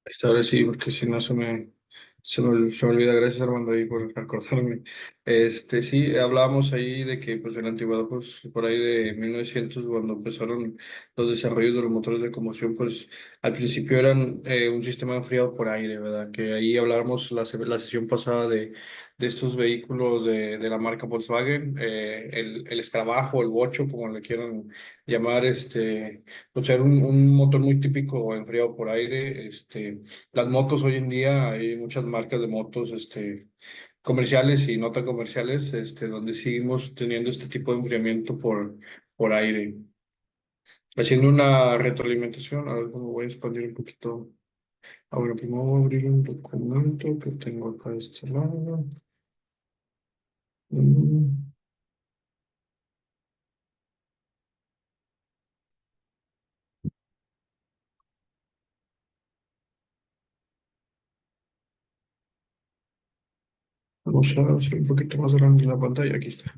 Esta vez sí, porque si no se me olvida. Gracias, Armando, ahí por recordarme. Sí, hablábamos ahí de que pues en la antigüedad, pues por ahí de 1900 cuando empezaron los desarrollos de los motores de combustión, pues al principio eran un sistema enfriado por aire, ¿verdad? Que ahí hablábamos la sesión pasada de estos vehículos de la marca Volkswagen, el Escarabajo, el Bocho, como le quieran llamar, pues era un motor muy típico enfriado por aire. Las motos hoy en día, hay muchas marcas de motos, comerciales y no tan comerciales, donde seguimos teniendo este tipo de enfriamiento por aire. Haciendo una retroalimentación, a ver cómo voy a expandir un poquito. Ahora, primero voy a abrir un documento que tengo acá de este lado. Mm, Vamos a hacer un poquito más grande la pantalla. Aquí está.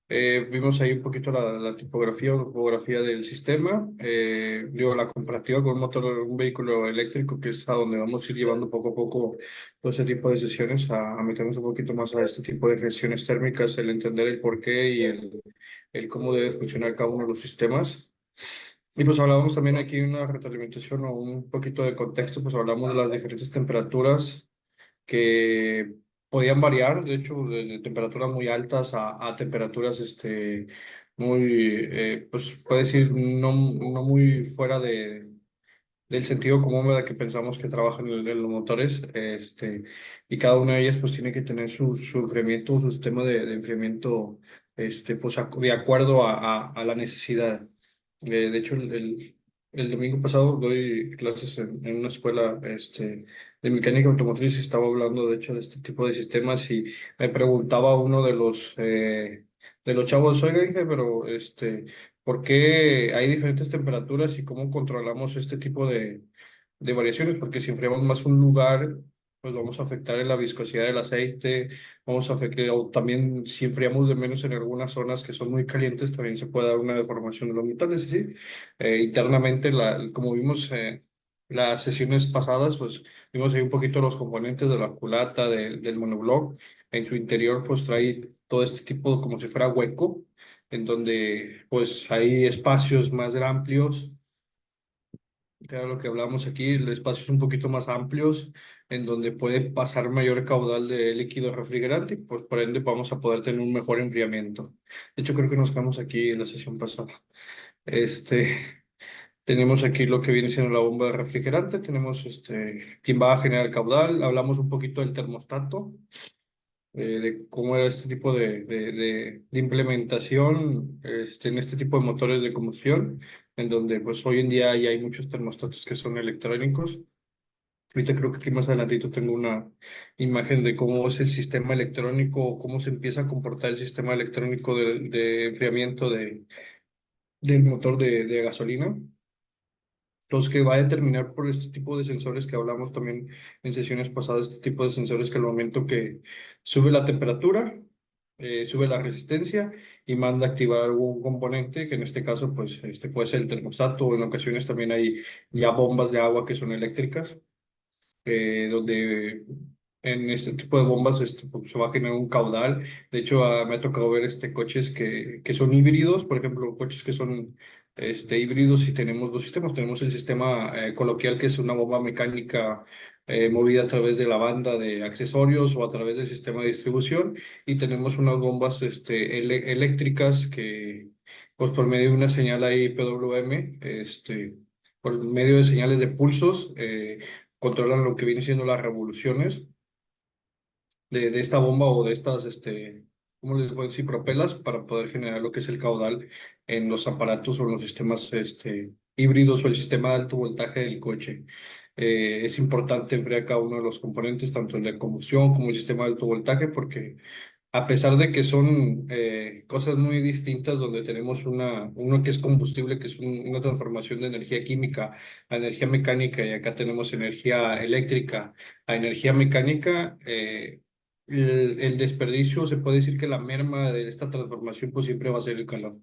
Vimos ahí un poquito la tipografía o topografía del sistema, digo, la comparativa con un motor, un vehículo eléctrico, que es a donde vamos a ir llevando poco a poco todo ese tipo de sesiones, a meternos un poquito más a este tipo de gestiones térmicas, el entender el porqué y el cómo debe funcionar cada uno de los sistemas. Y pues hablábamos también aquí de una retroalimentación o un poquito de contexto, pues hablamos de las diferentes temperaturas que podían variar, de hecho, desde temperaturas muy altas a temperaturas muy, pues puede decir, no muy fuera del sentido común, ¿verdad? Que pensamos que trabajan en los motores, y cada una de ellas pues tiene que tener su enfriamiento, su sistema de enfriamiento, pues de acuerdo a la necesidad. De hecho, el domingo pasado doy clases en una escuela, de mecánica automotriz, y estaba hablando de hecho de este tipo de sistemas, y me preguntaba uno de los chavos: oiga, Inge, pero ¿por qué hay diferentes temperaturas y cómo controlamos este tipo de variaciones? Porque si enfriamos más un lugar, pues vamos a afectar en la viscosidad del aceite, vamos a afectar, o también si enfriamos de menos en algunas zonas que son muy calientes, también se puede dar una deformación de los metales, y sí. Internamente, como vimos las sesiones pasadas, pues vimos ahí un poquito los componentes de la culata, del monobloc. En su interior, pues trae todo este tipo como si fuera hueco, en donde pues hay espacios más amplios. Claro, lo que hablamos aquí, el espacio es un poquito más amplios, en donde puede pasar mayor caudal de líquido refrigerante, pues por ende vamos a poder tener un mejor enfriamiento. De hecho, creo que nos quedamos aquí en la sesión pasada. Tenemos aquí lo que viene siendo la bomba de refrigerante, tenemos quién va a generar el caudal, hablamos un poquito del termostato, de cómo era este tipo de implementación, en este tipo de motores de combustión, en donde pues hoy en día ya hay muchos termostatos que son electrónicos. Ahorita creo que aquí más adelantito tengo una imagen de cómo es el sistema electrónico, cómo se empieza a comportar el sistema electrónico de enfriamiento del motor de gasolina. Entonces, que va a determinar por este tipo de sensores que hablamos también en sesiones pasadas, este tipo de sensores que al momento que sube la temperatura, sube la resistencia y manda a activar algún componente, que en este caso pues puede ser el termostato, o en ocasiones también hay ya bombas de agua que son eléctricas, donde en este tipo de bombas pues, se va a generar un caudal. De hecho, me ha tocado ver coches que son híbridos, por ejemplo, coches que son híbridos, y tenemos dos sistemas. Tenemos el sistema coloquial, que es una bomba mecánica movida a través de la banda de accesorios o a través del sistema de distribución, y tenemos unas bombas eléctricas que, pues por medio de una señal ahí PWM, por medio de señales de pulsos, controlan lo que viene siendo las revoluciones de esta bomba o de estas, ¿cómo les puedo decir? Propelas, para poder generar lo que es el caudal en los aparatos o en los sistemas híbridos o el sistema de alto voltaje del coche. Es importante enfriar cada uno de los componentes, tanto el de combustión como el sistema de alto voltaje, porque a pesar de que son cosas muy distintas, donde tenemos uno que es combustible, que es una transformación de energía química a energía mecánica, y acá tenemos energía eléctrica a energía mecánica, el desperdicio, se puede decir que la merma de esta transformación pues siempre va a ser el calor.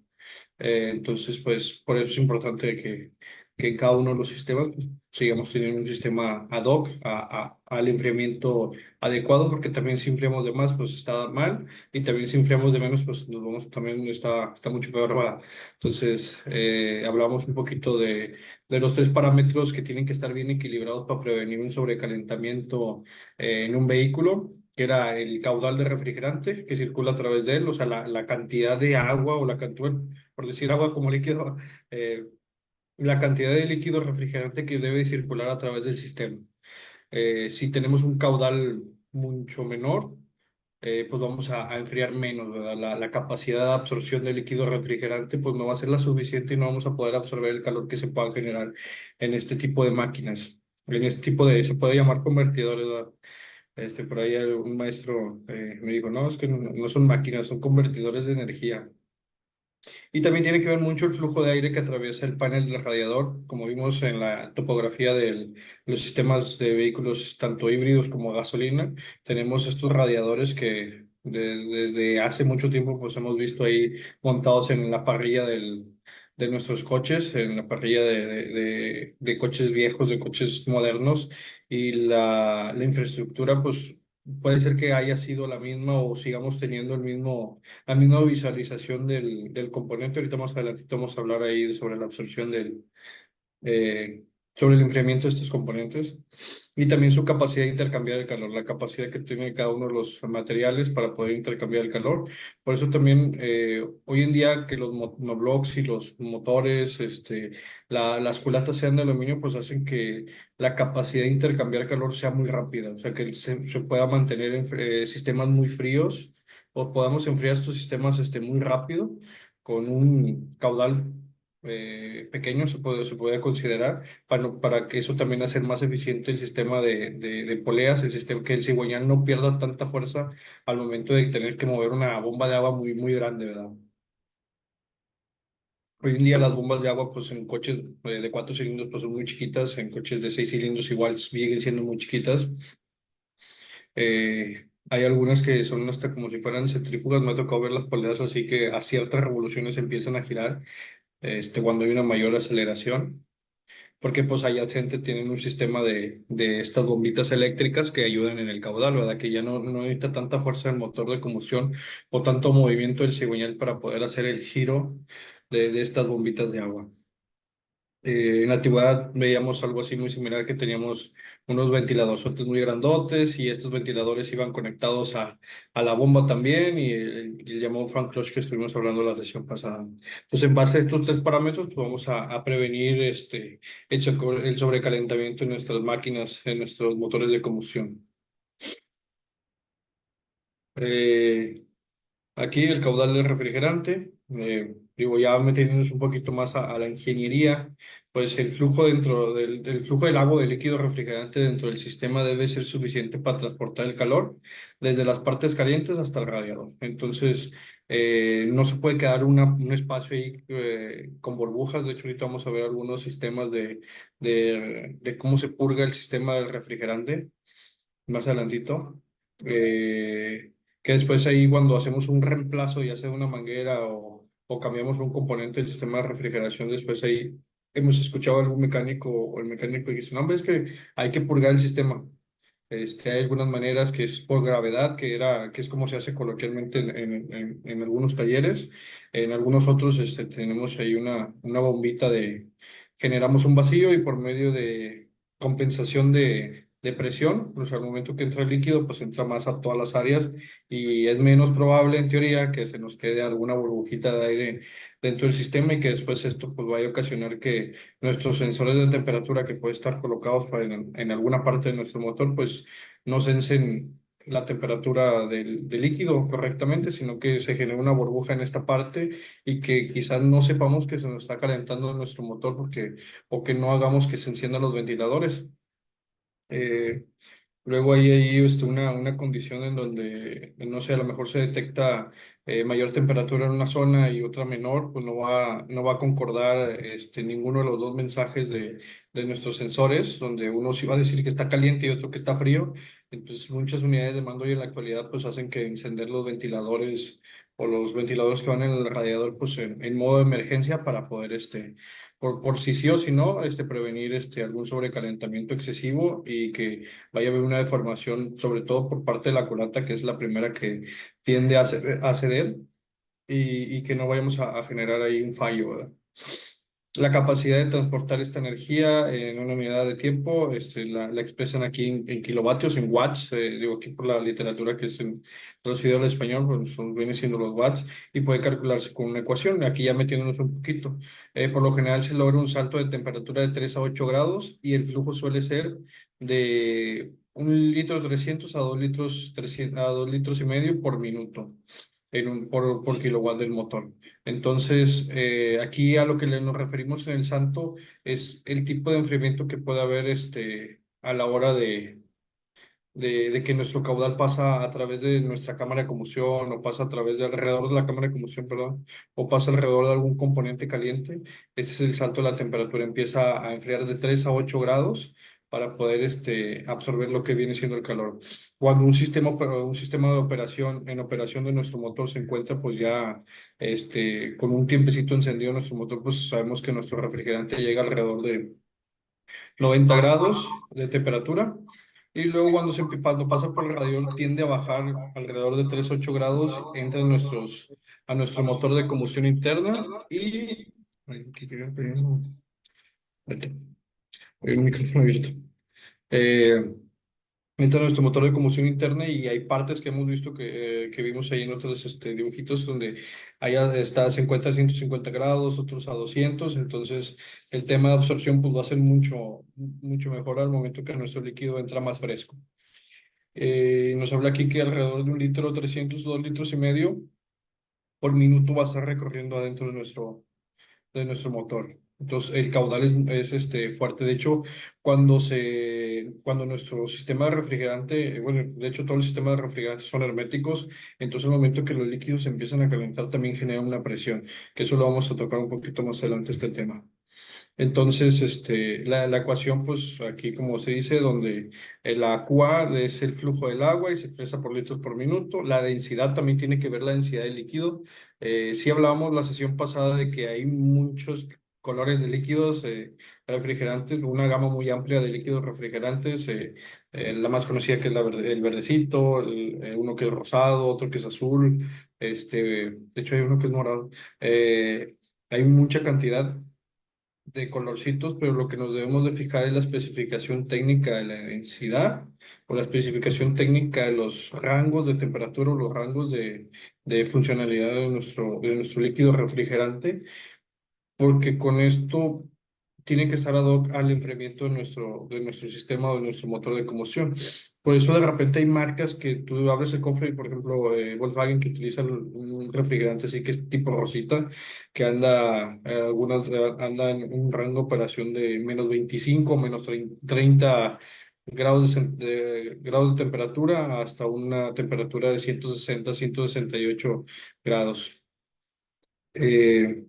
Entonces, pues por eso es importante que en cada uno de los sistemas pues, sigamos teniendo un sistema ad hoc al enfriamiento adecuado, porque también si enfriamos de más, pues está mal, y también si enfriamos de menos, pues nos vamos, también está mucho peor, ¿verdad? Entonces, hablamos un poquito de los tres parámetros que tienen que estar bien equilibrados para prevenir un sobrecalentamiento en un vehículo, que era el caudal de refrigerante que circula a través de él, o sea, la cantidad de agua o la cantidad, por decir agua como líquido, eh, la cantidad de líquido refrigerante que debe circular a través del sistema. Si tenemos un caudal mucho menor, pues vamos a enfriar menos, ¿verdad? La capacidad de absorción de líquido refrigerante pues no va a ser la suficiente y no vamos a poder absorber el calor que se pueda generar en este tipo de máquinas. En este tipo de, se puede llamar convertidores, ¿verdad? Por ahí un maestro me dijo, no, es que no son máquinas, son convertidores de energía. Y también tiene que ver mucho el flujo de aire que atraviesa el panel del radiador, como vimos en la topografía de los sistemas de vehículos, tanto híbridos como a gasolina. Tenemos estos radiadores que desde hace mucho tiempo pues hemos visto ahí montados en la parrilla de nuestros coches, en la parrilla de coches viejos, de coches modernos, y la infraestructura pues puede ser que haya sido la misma o sigamos teniendo la misma visualización del componente. Ahorita más adelante vamos a hablar ahí sobre la absorción eh, sobre el enfriamiento de estos componentes y también su capacidad de intercambiar el calor, la capacidad que tiene cada uno de los materiales para poder intercambiar el calor. Por eso también hoy en día que los monoblocks y los motores, las culatas sean de aluminio, pues hacen que la capacidad de intercambiar calor sea muy rápida, o sea que se pueda mantener en sistemas muy fríos o podamos enfriar estos sistemas muy rápido con un caudal pequeño, se puede considerar, para que eso también hacer más eficiente el sistema de poleas, el sistema, que el cigüeñal no pierda tanta fuerza al momento de tener que mover una bomba de agua muy, muy grande, ¿verdad? Hoy en día las bombas de agua, pues en coches de 4 cilindros, pues son muy chiquitas, en coches de 6 cilindros igual siguen siendo muy chiquitas. Hay algunas que son hasta como si fueran centrífugas, me ha tocado ver las poleas así que a ciertas revoluciones empiezan a girar, cuando hay una mayor aceleración. Porque pues allá adyacente tienen un sistema de estas bombitas eléctricas que ayudan en el caudal, ¿verdad? Que ya no necesita tanta fuerza del motor de combustión o tanto movimiento del cigüeñal para poder hacer el giro de estas bombitas de agua. En la antigüedad veíamos algo así muy similar, que teníamos unos ventiladores muy grandotes y estos ventiladores iban conectados a la bomba también y el llamado fan clutch que estuvimos hablando la sesión pasada. Entonces, en base a estos tres parámetros, pues vamos a prevenir el sobrecalentamiento en nuestras máquinas, en nuestros motores de combustión. Eh, Aquí el caudal del refrigerante, digo, ya metiéndonos un poquito más a la ingeniería, pues el flujo del flujo del agua de líquido refrigerante dentro del sistema debe ser suficiente para transportar el calor desde las partes calientes hasta el radiador. Entonces, no se puede quedar un espacio ahí con burbujas. De hecho, ahorita vamos a ver algunos sistemas de cómo se purga el sistema del refrigerante más adelantito. Que después ahí cuando hacemos un reemplazo, ya sea de una manguera o cambiamos un componente del sistema de refrigeración, después ahí hemos escuchado a algún mecánico o el mecánico dice, no, hombre, es que hay que purgar el sistema. Hay algunas maneras que es por gravedad, que es como se hace coloquialmente en algunos talleres. En algunos otros tenemos ahí una bombita generamos un vacío y por medio de compensación de presión, pues al momento que entra el líquido, pues entra más a todas las áreas y es menos probable en teoría que se nos quede alguna burbujita de aire dentro del sistema y que después esto pues vaya a ocasionar que nuestros sensores de temperatura que pueden estar colocados en alguna parte de nuestro motor, pues no sensen la temperatura del líquido correctamente, sino que se genere una burbuja en esta parte y que quizás no sepamos que se nos está calentando nuestro motor o que no hagamos que se enciendan los ventiladores. Eh, Luego hay una condición en donde, no sé, a lo mejor se detecta mayor temperatura en una zona y otra menor, pues no va a concordar ninguno de los dos mensajes de nuestros sensores, donde uno sí va a decir que está caliente y otro que está frío. Entonces, muchas unidades de mando hoy en la actualidad pues hacen que encender los ventiladores o los ventiladores que van en el radiador pues en modo de emergencia para poder por si sí o si no, prevenir algún sobrecalentamiento excesivo y que vaya a haber una deformación, sobre todo por parte de la culata, que es la primera que tiende a ceder y que no vayamos a generar ahí un fallo, ¿verdad? La capacidad de transportar esta energía en una unidad de tiempo, la expresan aquí en kilovatios, en watts, digo aquí por la literatura que es traducido al español, pues viene siendo los watts, y puede calcularse con una ecuación, aquí ya metiéndonos un poquito. Por lo general se logra un salto de temperatura de 3 a 8 grados y el flujo suele ser de 1,3 litros a 2 litros, 300, a 2,5 litros por minuto. Por kilowatt del motor. Entonces, aquí a lo que nos referimos en el santo es el tipo de enfriamiento que puede haber a la hora de que nuestro caudal pasa a través de nuestra cámara de combustión o pasa a través de alrededor de la cámara de combustión, perdón, o pasa alrededor de algún componente caliente. Este es el salto de la temperatura. Empieza a enfriar de 3 a 8 grados para poder absorber lo que viene siendo el calor. Cuando un sistema de operación, en operación de nuestro motor se encuentra pues ya con un tiempecito encendido nuestro motor, pues sabemos que nuestro refrigerante llega alrededor de 90 grados de temperatura. Y luego cuando pasa por el radiador tiende a bajar alrededor de 3 8 grados, entra a nuestro motor de combustión interna y... Ay, ¿qué quería pedir? No, espérate, hay un micrófono abierto. Eh, Entra nuestro motor de combustión interna y hay partes que hemos visto que vimos ahí en otros dibujitos donde se encuentra a 150 grados, otros a 200, entonces el tema de absorción pues va a ser mucho, mucho mejor al momento que nuestro líquido entra más fresco. Nos habla aquí que alrededor de 1 litro, 300, 2,5 litros por minuto va a estar recorriendo adentro de nuestro motor. Entonces, el caudal es fuerte. De hecho, cuando nuestro sistema de refrigerante, bueno, de hecho, todos los sistemas de refrigerante son herméticos, entonces, el momento que los líquidos se empiezan a calentar, también genera una presión, que eso lo vamos a tocar un poquito más adelante, este tema. Entonces, la ecuación, pues aquí como se dice, donde el QA es el flujo del agua y se expresa por litros por minuto. La densidad también tiene que ver la densidad del líquido. Sí hablábamos la sesión pasada de que hay muchos colores de líquidos refrigerantes, una gama muy amplia de líquidos refrigerantes. La más conocida que es el verdecito, uno que es rosado, otro que es azul. De hecho, hay uno que es morado. Hay mucha cantidad de colorcitos, pero lo que nos debemos de fijar es la especificación técnica de la densidad o la especificación técnica de los rangos de temperatura o los rangos de funcionalidad de nuestro líquido refrigerante, porque con esto tiene que estar ad hoc al enfriamiento de nuestro sistema o de nuestro motor de combustión. Por eso de repente hay marcas que tú abres el cofre, y, por ejemplo, Volkswagen que utiliza un refrigerante así que es tipo rosita, que anda en un rango de operación de -25, -30 grados grados de temperatura hasta una temperatura de 160, 168 grados. Eh,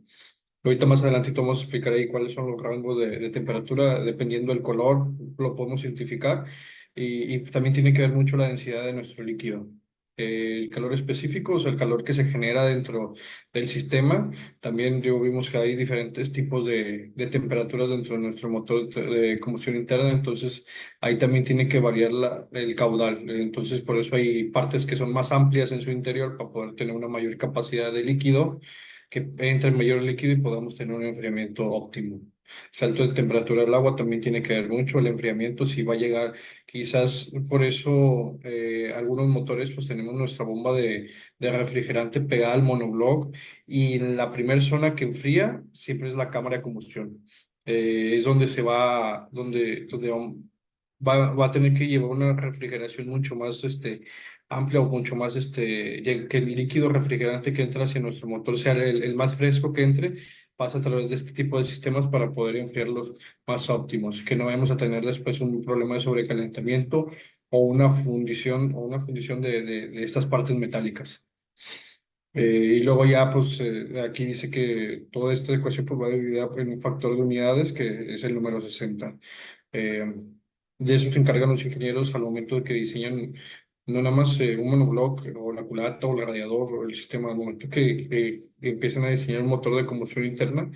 Ahorita más adelante vamos a explicar ahí cuáles son los rangos de temperatura, dependiendo del color, lo podemos identificar y también tiene que ver mucho la densidad de nuestro líquido. El calor específico, o sea, el calor que se genera dentro del sistema. También vimos que hay diferentes tipos de temperaturas dentro de nuestro motor de combustión interna, entonces ahí también tiene que variar el caudal. Entonces, por eso hay partes que son más amplias en su interior para poder tener una mayor capacidad de líquido que entre mayor líquido y podamos tener un enfriamiento óptimo. Salto de temperatura del agua también tiene que ver mucho el enfriamiento, si va a llegar, quizás por eso algunos motores pues tenemos nuestra bomba de refrigerante pegada al monobloc y la primera zona que enfría siempre es la cámara de combustión. Es donde va a tener que llevar una refrigeración mucho más amplia o mucho más que el líquido refrigerante que entra hacia nuestro motor sea el más fresco que entre, pasa a través de este tipo de sistemas para poder enfriarlos más óptimos, que no vayamos a tener después un problema de sobrecalentamiento o una fundición de estas partes metálicas. Y luego ya, pues aquí dice que toda esta ecuación pues, va dividida en un factor de unidades que es el número 60. Eh, de eso se encargan los ingenieros al momento de que diseñan no nada más un monobloc o la culata o el radiador o el sistema, al momento que empiezan a diseñar un motor de combustión interna,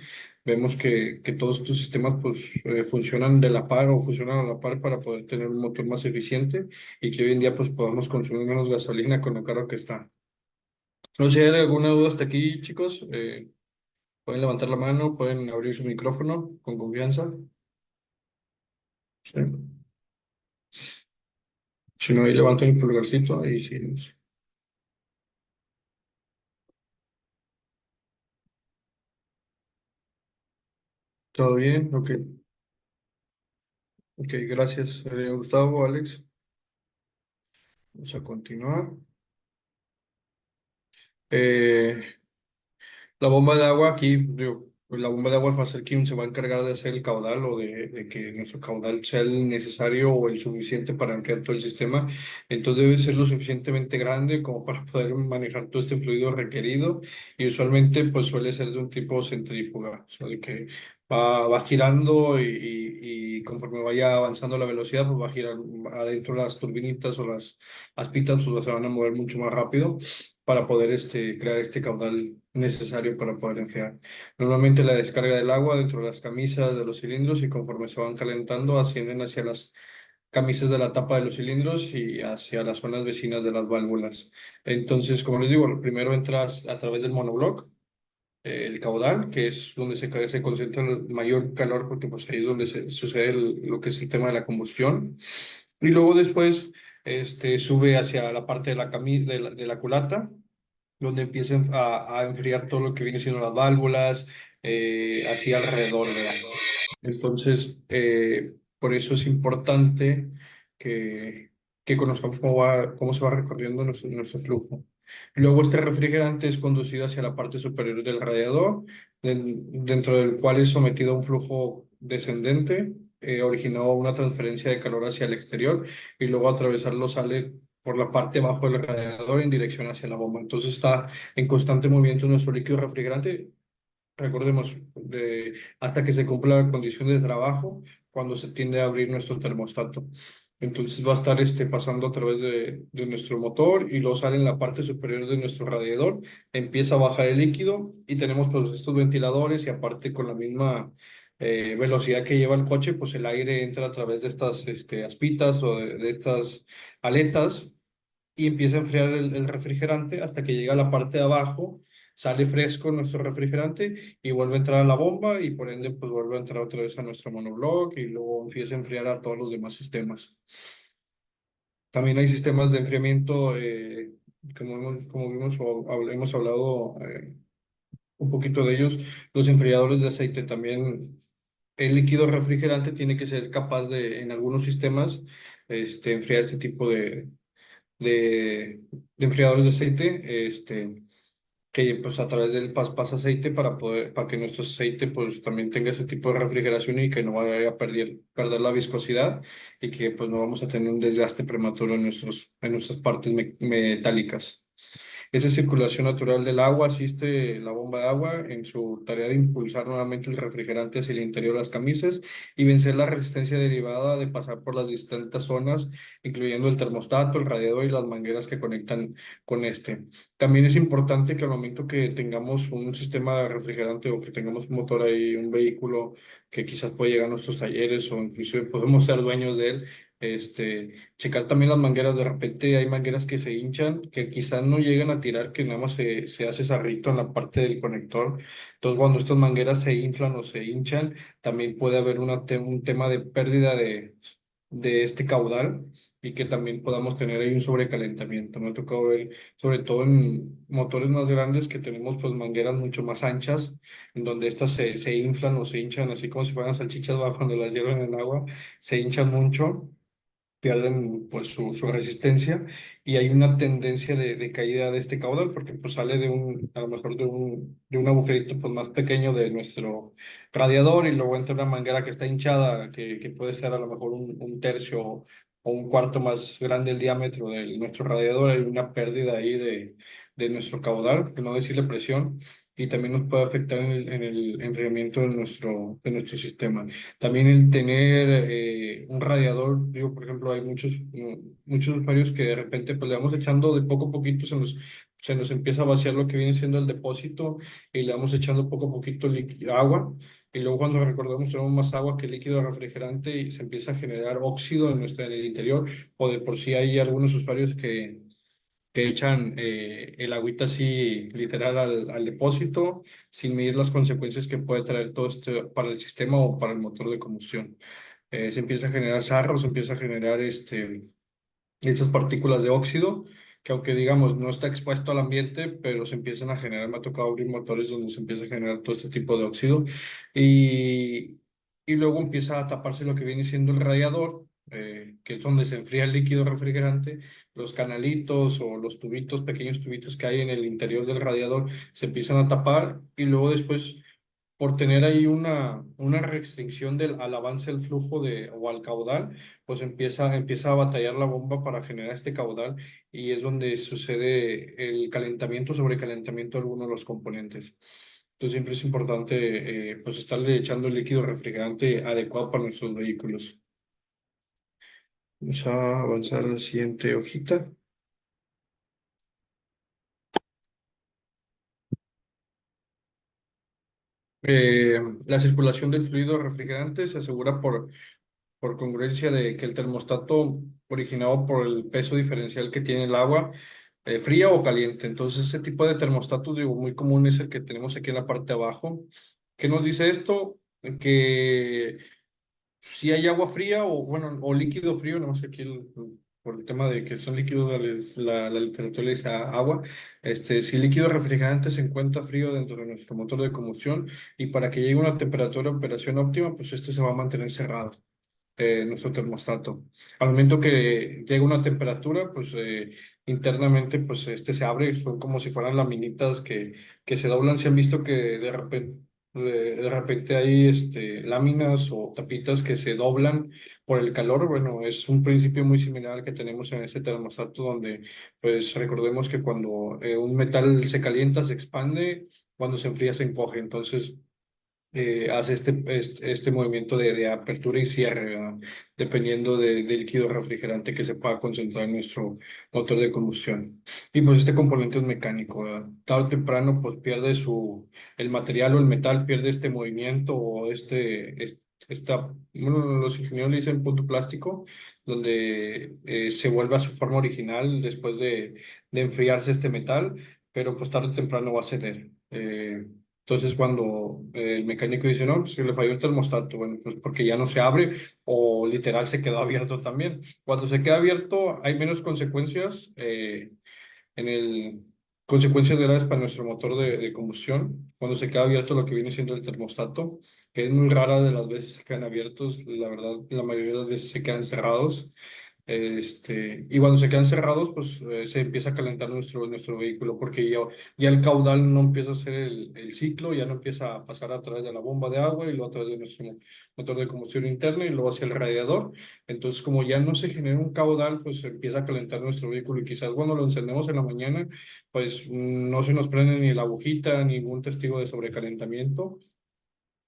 vemos que todos estos sistemas pues, funcionan de la par o funcionan a la par para poder tener un motor más eficiente y que hoy en día pues podamos consumir menos gasolina con lo caro que está. No sé si hay alguna duda hasta aquí, chicos. Pueden levantar la mano, pueden abrir su micrófono con confianza. Sí. Si no, ahí levanten el pulgarcito, ahí sí. ¿Todo bien? Ok. Ok, gracias, Gustavo, Alex. Vamos a continuar. Eh, La bomba de agua aquí, digo, pues la bomba de agua va a ser quien se va a encargar de hacer el caudal o de que nuestro caudal sea el necesario o el suficiente para enfriar todo el sistema. Entonces debe ser lo suficientemente grande como para poder manejar todo este fluido requerido y usualmente pues suele ser de un tipo centrífuga, o sea, de que va girando y conforme vaya avanzando la velocidad pues va a girar adentro las turbinitas o las aspitas pues se van a mover mucho más rápido para poder crear este caudal necesario para poder enfriar. Normalmente la descarga del agua dentro de las camisas de los cilindros y conforme se van calentando ascienden hacia las camisas de la tapa de los cilindros y hacia las zonas vecinas de las válvulas. Entonces, como les digo, primero entras a través del monobloc, el caudal, que es donde se concentra el mayor calor porque pues ahí es donde sucede lo que es el tema de la combustión. Y luego después sube hacia la parte de de la culata donde empiecen a enfriar todo lo que viene siendo las válvulas, así alrededor, ¿verdad? Entonces, por eso es importante que, que conozcamos cómo se va recorriendo nuestro flujo. Luego, este refrigerante es conducido hacia la parte superior del radiador, dentro del cual es sometido a un flujo descendente, originado una transferencia de calor hacia el exterior, y luego atravesarlo sale por la parte bajo del radiador en dirección hacia la bomba. Entonces está en constante movimiento nuestro líquido refrigerante. Recordemos, hasta que se cumpla la condición de trabajo, cuando se tiende a abrir nuestro termostato. Entonces va a estar pasando a través de nuestro motor y luego sale en la parte superior de nuestro radiador, empieza a bajar el líquido y tenemos pues estos ventiladores y aparte con la misma velocidad que lleva el coche, pues el aire entra a través de estas aspitas o de estas aletas y empieza a enfriar el refrigerante hasta que llega a la parte de abajo, sale fresco nuestro refrigerante y vuelve a entrar a la bomba y por ende pues vuelve a entrar otra vez a nuestro monobloc y luego empieza a enfriar a todos los demás sistemas. También hay sistemas de enfriamiento, como vimos o hemos hablado un poquito de ellos, los enfriadores de aceite también. El líquido refrigerante tiene que ser capaz de, en algunos sistemas, enfriar este tipo de enfriadores de aceite, que pues a través del pasa aceite para que nuestro aceite pues también tenga ese tipo de refrigeración y que no vaya a perder la viscosidad y que pues no vamos a tener un desgaste prematuro en en nuestras partes metálicas. Esa circulación natural del agua asiste la bomba de agua en su tarea de impulsar nuevamente el refrigerante hacia el interior de las camisas y vencer la resistencia derivada de pasar por las distintas zonas, incluyendo el termostato, el radiador y las mangueras que conectan con este. También es importante que al momento que tengamos un sistema de refrigerante o que tengamos un motor ahí, un vehículo que quizás puede llegar a nuestros talleres o inclusive podemos ser dueños de él, checar también las mangueras, de repente hay mangueras que se hinchan, que quizás no llegan a tirar, que nada más se hace sarrito en la parte del conector. Entonces, cuando estas mangueras se inflan o se hinchan, también puede haber un tema de pérdida de este caudal y que también podamos tener ahí un sobrecalentamiento. Me ha tocado ver, sobre todo en motores más grandes, que tenemos pues mangueras mucho más anchas, en donde estas se inflan o se hinchan, así como si fueran salchichas cuando las hierven en agua, se hinchan mucho, pierden pues su resistencia y hay una tendencia de caída de este caudal porque pues sale a lo mejor de un agujerito pues más pequeño de nuestro radiador y luego entra una manguera que está hinchada que puede ser a lo mejor un tercio o un cuarto más grande el diámetro de nuestro radiador. Hay una pérdida ahí de nuestro caudal, por no decirle presión, y también nos puede afectar en el enfriamiento de nuestro sistema. También el tener un radiador, digo, por ejemplo, hay muchos usuarios que de repente pues, le vamos echando de poco a poquito, se nos empieza a vaciar lo que viene siendo el depósito y le vamos echando poco a poquito agua. y luego cuando recordemos tenemos más agua que líquido refrigerante y se empieza a generar óxido en el interior, o de por sí hay algunos usuarios que echan el agüita así literal al depósito sin medir las consecuencias que puede traer todo esto para el sistema o para el motor de combustión. Se empieza a generar sarro, se empieza a generar esas partículas de óxido, que aunque digamos no está expuesto al ambiente, pero se empiezan a generar, me ha tocado abrir motores donde se empieza a generar todo este tipo de óxido y, y luego empieza a taparse lo que viene siendo el radiador, que es donde se enfría el líquido refrigerante, los canalitos o los tubitos, pequeños tubitos que hay en el interior del radiador se empiezan a tapar y luego después por tener ahí una restricción al avance del flujo o al caudal, pues empieza a batallar la bomba para generar este caudal y es donde sucede el calentamiento, sobrecalentamiento de algunos de los componentes. Entonces siempre es importante pues estarle echando el líquido refrigerante adecuado para nuestros vehículos. Vamos a avanzar a la siguiente hojita. Eh, la circulación del fluido refrigerante se asegura por congruencia de que el termostato originado por el peso diferencial que tiene el agua, fría o caliente. Entonces, ese tipo de termostatos, digo, muy común es el que tenemos aquí en la parte de abajo. ¿Qué nos dice esto? Que si hay agua fría o, bueno, o líquido frío, no sé aquí por el tema de que son líquidos, la literatura le dice agua, si el líquido refrigerante se encuentra frío dentro de nuestro motor de combustión y para que llegue a una temperatura de operación óptima, pues este se va a mantener cerrado nuestro termostato. Al momento que llega una temperatura, pues internamente pues este se abre, son como si fueran laminitas que se doblan. Se han visto que de repente hay láminas o tapitas que se doblan por el calor. Bueno, es un principio muy similar al que tenemos en este termostato donde pues recordemos que cuando un metal se calienta se expande, cuando se enfría se encoge. Entonces hace este movimiento de apertura y cierre, ¿verdad? Dependiendo del líquido refrigerante que se pueda concentrar en nuestro motor de combustión. Y pues este componente es mecánico, ¿verdad? Tarde o temprano pues pierde el material o el metal pierde este movimiento o bueno, los ingenieros le dicen punto plástico, donde se vuelve a su forma original después de enfriarse este metal, pero pues tarde o temprano va a ceder. Entonces, cuando el mecánico dice, no, pues que le falló el termostato, bueno, pues porque ya no se abre o literal se quedó abierto también. Cuando se queda abierto, hay menos consecuencias en el, consecuencias graves para nuestro motor de combustión. Cuando se queda abierto lo que viene siendo el termostato, que es muy rara de las veces se quedan abiertos, la verdad, la mayoría de las veces se quedan cerrados. Y cuando se quedan cerrados, pues se empieza a calentar nuestro vehículo porque ya el caudal no empieza a hacer el ciclo, ya no empieza a pasar a través de la bomba de agua y luego a través de nuestro motor de combustión interna y luego hacia el radiador. Entonces, como ya no se genera un caudal, pues se empieza a calentar nuestro vehículo y quizás cuando lo encendemos en la mañana, pues no se nos prende ni la agujita, ningún testigo de sobrecalentamiento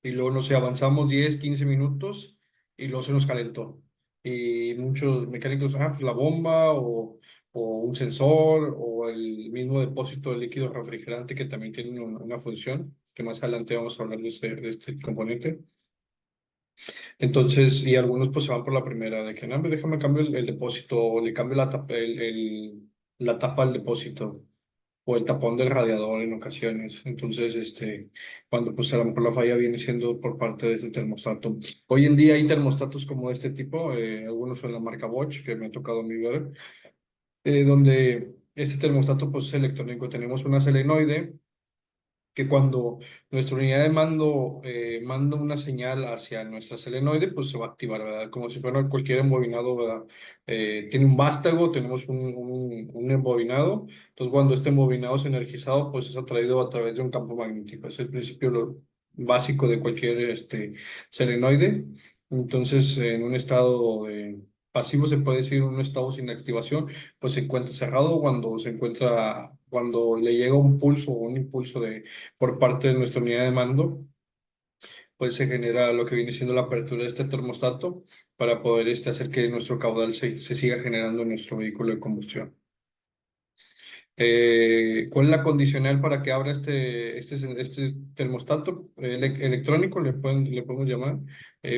y luego, no sé, avanzamos 10 15 minutos y luego se nos calentó. Y muchos mecánicos, pues la bomba o un sensor o el mismo depósito de líquido refrigerante que también tiene una función, que más adelante vamos a hablar de este componente. Entonces, y algunos pues se van por la primera, de que no, hombre, déjame cambio el depósito o le cambio la tapa al depósito o el tapón del radiador en ocasiones. Entonces, cuando pues a lo mejor la falla viene siendo por parte de este termostato. Hoy en día hay termostatos como este tipo, algunos son la marca Bosch, que me ha tocado a mí ver, donde este termostato pues es electrónico. Tenemos una solenoide que cuando nuestra unidad de mando manda una señal hacia nuestra solenoide, pues se va a activar, ¿verdad? Como si fuera cualquier embobinado, ¿verdad? Tiene un vástago, tenemos un embobinado, entonces cuando este embobinado es energizado, pues es atraído a través de un campo magnético. Es el principio básico de cualquier solenoide. Entonces, en un estado pasivo se puede decir un estado sin activación, pues se encuentra cerrado cuando le llega un pulso o un impulso por parte de nuestra unidad de mando, pues se genera lo que viene siendo la apertura de este termostato para poder hacer que nuestro caudal se siga generando en nuestro vehículo de combustión. ¿Cuál es la condicional para que abra este termostato electrónico? Le podemos llamar.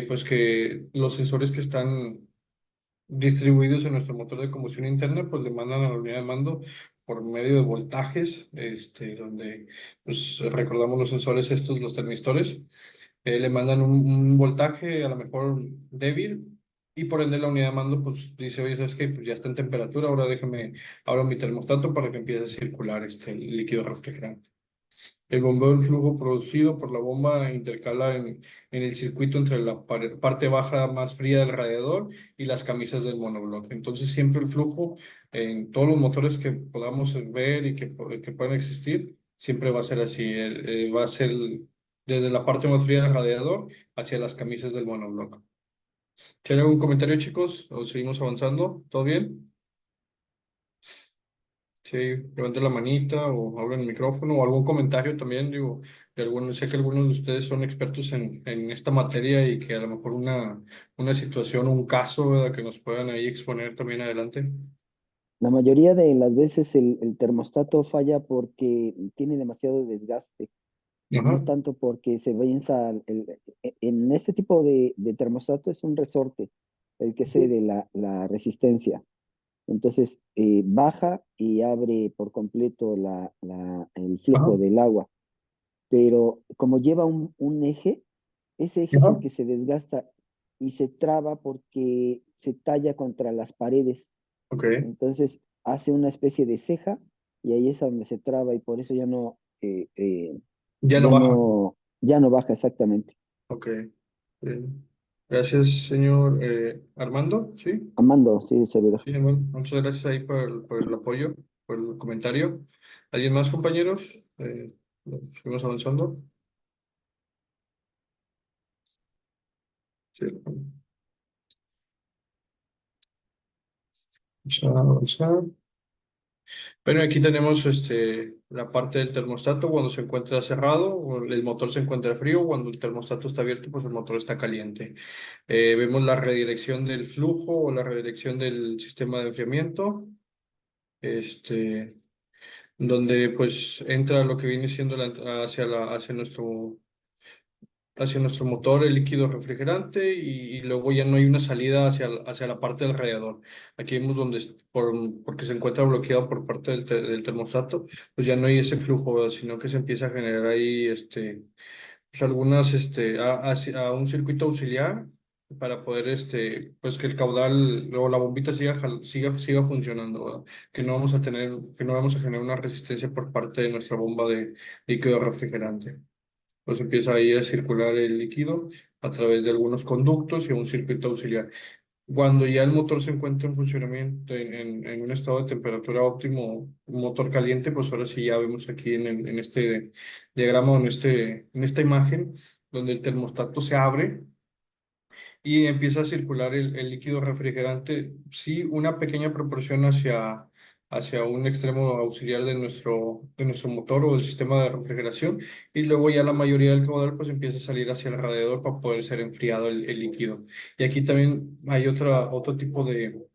Pues que los sensores que están distribuidos en nuestro motor de combustión interna, pues le mandan a la unidad de mando por medio de voltajes, donde pues, recordamos los sensores estos, los termistores, le mandan un voltaje a lo mejor débil y por ende la unidad de mando pues dice, oye, ¿sabes qué? Pues ya está en temperatura, ahora déjame, abro mi termostato para que empiece a circular este líquido refrigerante. El bombeo del flujo producido por la bomba intercala en el circuito entre la parte baja más fría del radiador y las camisas del monobloque. Entonces siempre el flujo en todos los motores que podamos ver y que puedan existir, siempre va a ser así. Va a ser desde la parte más fría del radiador hacia las camisas del monobloque. ¿Tienen algún comentario, chicos? ¿O seguimos avanzando? ¿Todo bien? Sí, levanten la manita o abren el micrófono o algún comentario también, digo, sé que algunos de ustedes son expertos en esta materia y que a lo mejor una situación, un caso, ¿verdad? Que nos puedan ahí exponer también adelante. La mayoría de las veces el termostato falla porque tiene demasiado desgaste, no Ajá, tanto porque se venza. En este tipo de termostato es un resorte el que cede la resistencia. Entonces baja y abre por completo el ajá, flujo del agua. Pero como lleva un eje, ese eje es el ajá, que se desgasta y se traba porque se talla contra las paredes. ok. Entonces hace una especie de ceja y ahí es donde se traba y por eso Ya no ya baja. no, ya no baja exactamente. Ok. Gracias, señor Armando. Sí, Amando, sí, servidor. sí, Armando. Muchas gracias ahí por el apoyo, por el comentario. ¿Alguien más, compañeros? Seguimos avanzando. Sí, vamos a avanzar. Bueno, aquí tenemos la parte del termostato cuando se encuentra cerrado, o el motor se encuentra frío, cuando el termostato está abierto, pues el motor está caliente. Vemos la redirección del flujo o la redirección del sistema de enfriamiento, este, donde pues entra lo que viene siendo hacia nuestro motor el líquido refrigerante y luego ya no hay una salida hacia la parte del radiador. Aquí vemos porque se encuentra bloqueado por parte del termostato, pues ya no hay ese flujo, ¿verdad? Sino que se empieza a generar ahí pues algunas, a un circuito auxiliar para poder, pues que el caudal o la bombita siga funcionando, ¿verdad? Que no vamos a generar una resistencia por parte de nuestra bomba de líquido refrigerante. Pues empieza ahí a circular el líquido a través de algunos conductos y un circuito auxiliar. Cuando ya el motor se encuentra en funcionamiento, en un estado de temperatura óptimo, un motor caliente, pues ahora sí ya vemos aquí en este diagrama, en esta imagen, donde el termostato se abre y empieza a circular el líquido refrigerante, sí, una pequeña proporción hacia un extremo auxiliar de nuestro motor o del sistema de refrigeración, y luego ya la mayoría del caudal pues empieza a salir hacia el radiador para poder ser enfriado el líquido. Y aquí también hay otro tipo de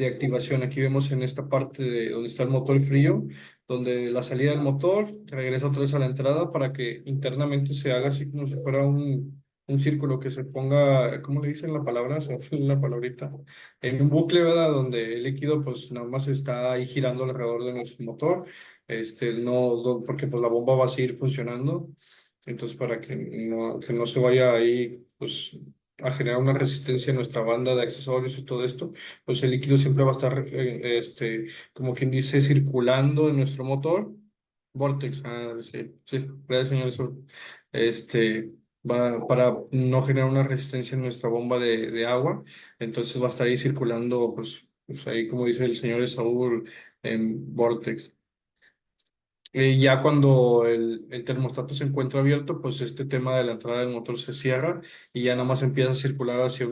activación. Aquí vemos en esta parte de donde está el motor frío, donde la salida del motor regresa otra vez a la entrada para que internamente se haga así como si fuera un círculo que se ponga, ¿cómo le dicen la palabra? Se me fue la palabrita. En un bucle, ¿verdad? Donde el líquido pues nada más está ahí girando alrededor de nuestro motor. Porque pues la bomba va a seguir funcionando. Entonces, para que no se vaya ahí, pues, a generar una resistencia en nuestra banda de accesorios y todo esto, pues el líquido siempre va a estar, como quien dice, circulando en nuestro motor. Vortex, sí, sí, gracias, señor Sol. Este, para no generar una resistencia en nuestra bomba de agua, entonces va a estar ahí circulando, pues ahí, como dice el señor Saúl, en Vortex. Ya cuando el termostato se encuentra abierto, pues este tema de la entrada del motor se cierra y ya nada más empieza a circular hacia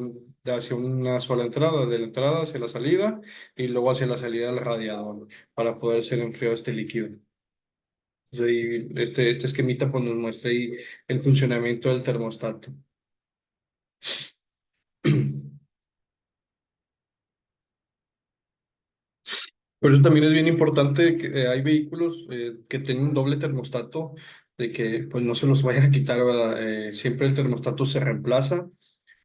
una sola entrada, de la entrada hacia la salida y luego hacia la salida del radiador para poder ser enfriado este líquido. Entonces, ahí, este esquemita pues, nos muestra ahí el funcionamiento del termostato. Por eso también es bien importante que hay vehículos que tienen un doble termostato, de que pues no se los vayan a quitar, ¿verdad? Siempre el termostato se reemplaza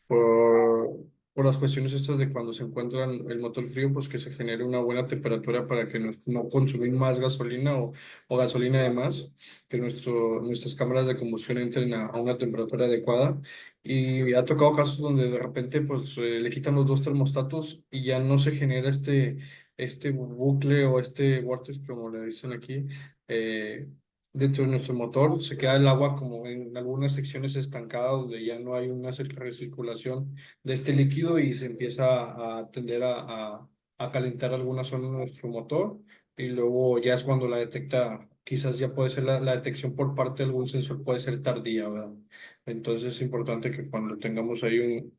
por, por las cuestiones estas de cuando se encuentra el motor frío, pues que se genere una buena temperatura para que no consumir más gasolina o gasolina de más, que nuestras cámaras de combustión entren a una temperatura adecuada. Y ha tocado casos donde de repente pues le quitan los dos termostatos y ya no se genera este bucle o este vortex, como le dicen aquí. eh, Dentro de nuestro motor se queda el agua como en algunas secciones estancada donde ya no hay una recirculación de este líquido y se empieza a tender a calentar alguna zona de nuestro motor y luego ya es cuando la detecta, quizás ya puede ser la detección por parte de algún sensor, puede ser tardía, ¿verdad? Entonces es importante que cuando tengamos ahí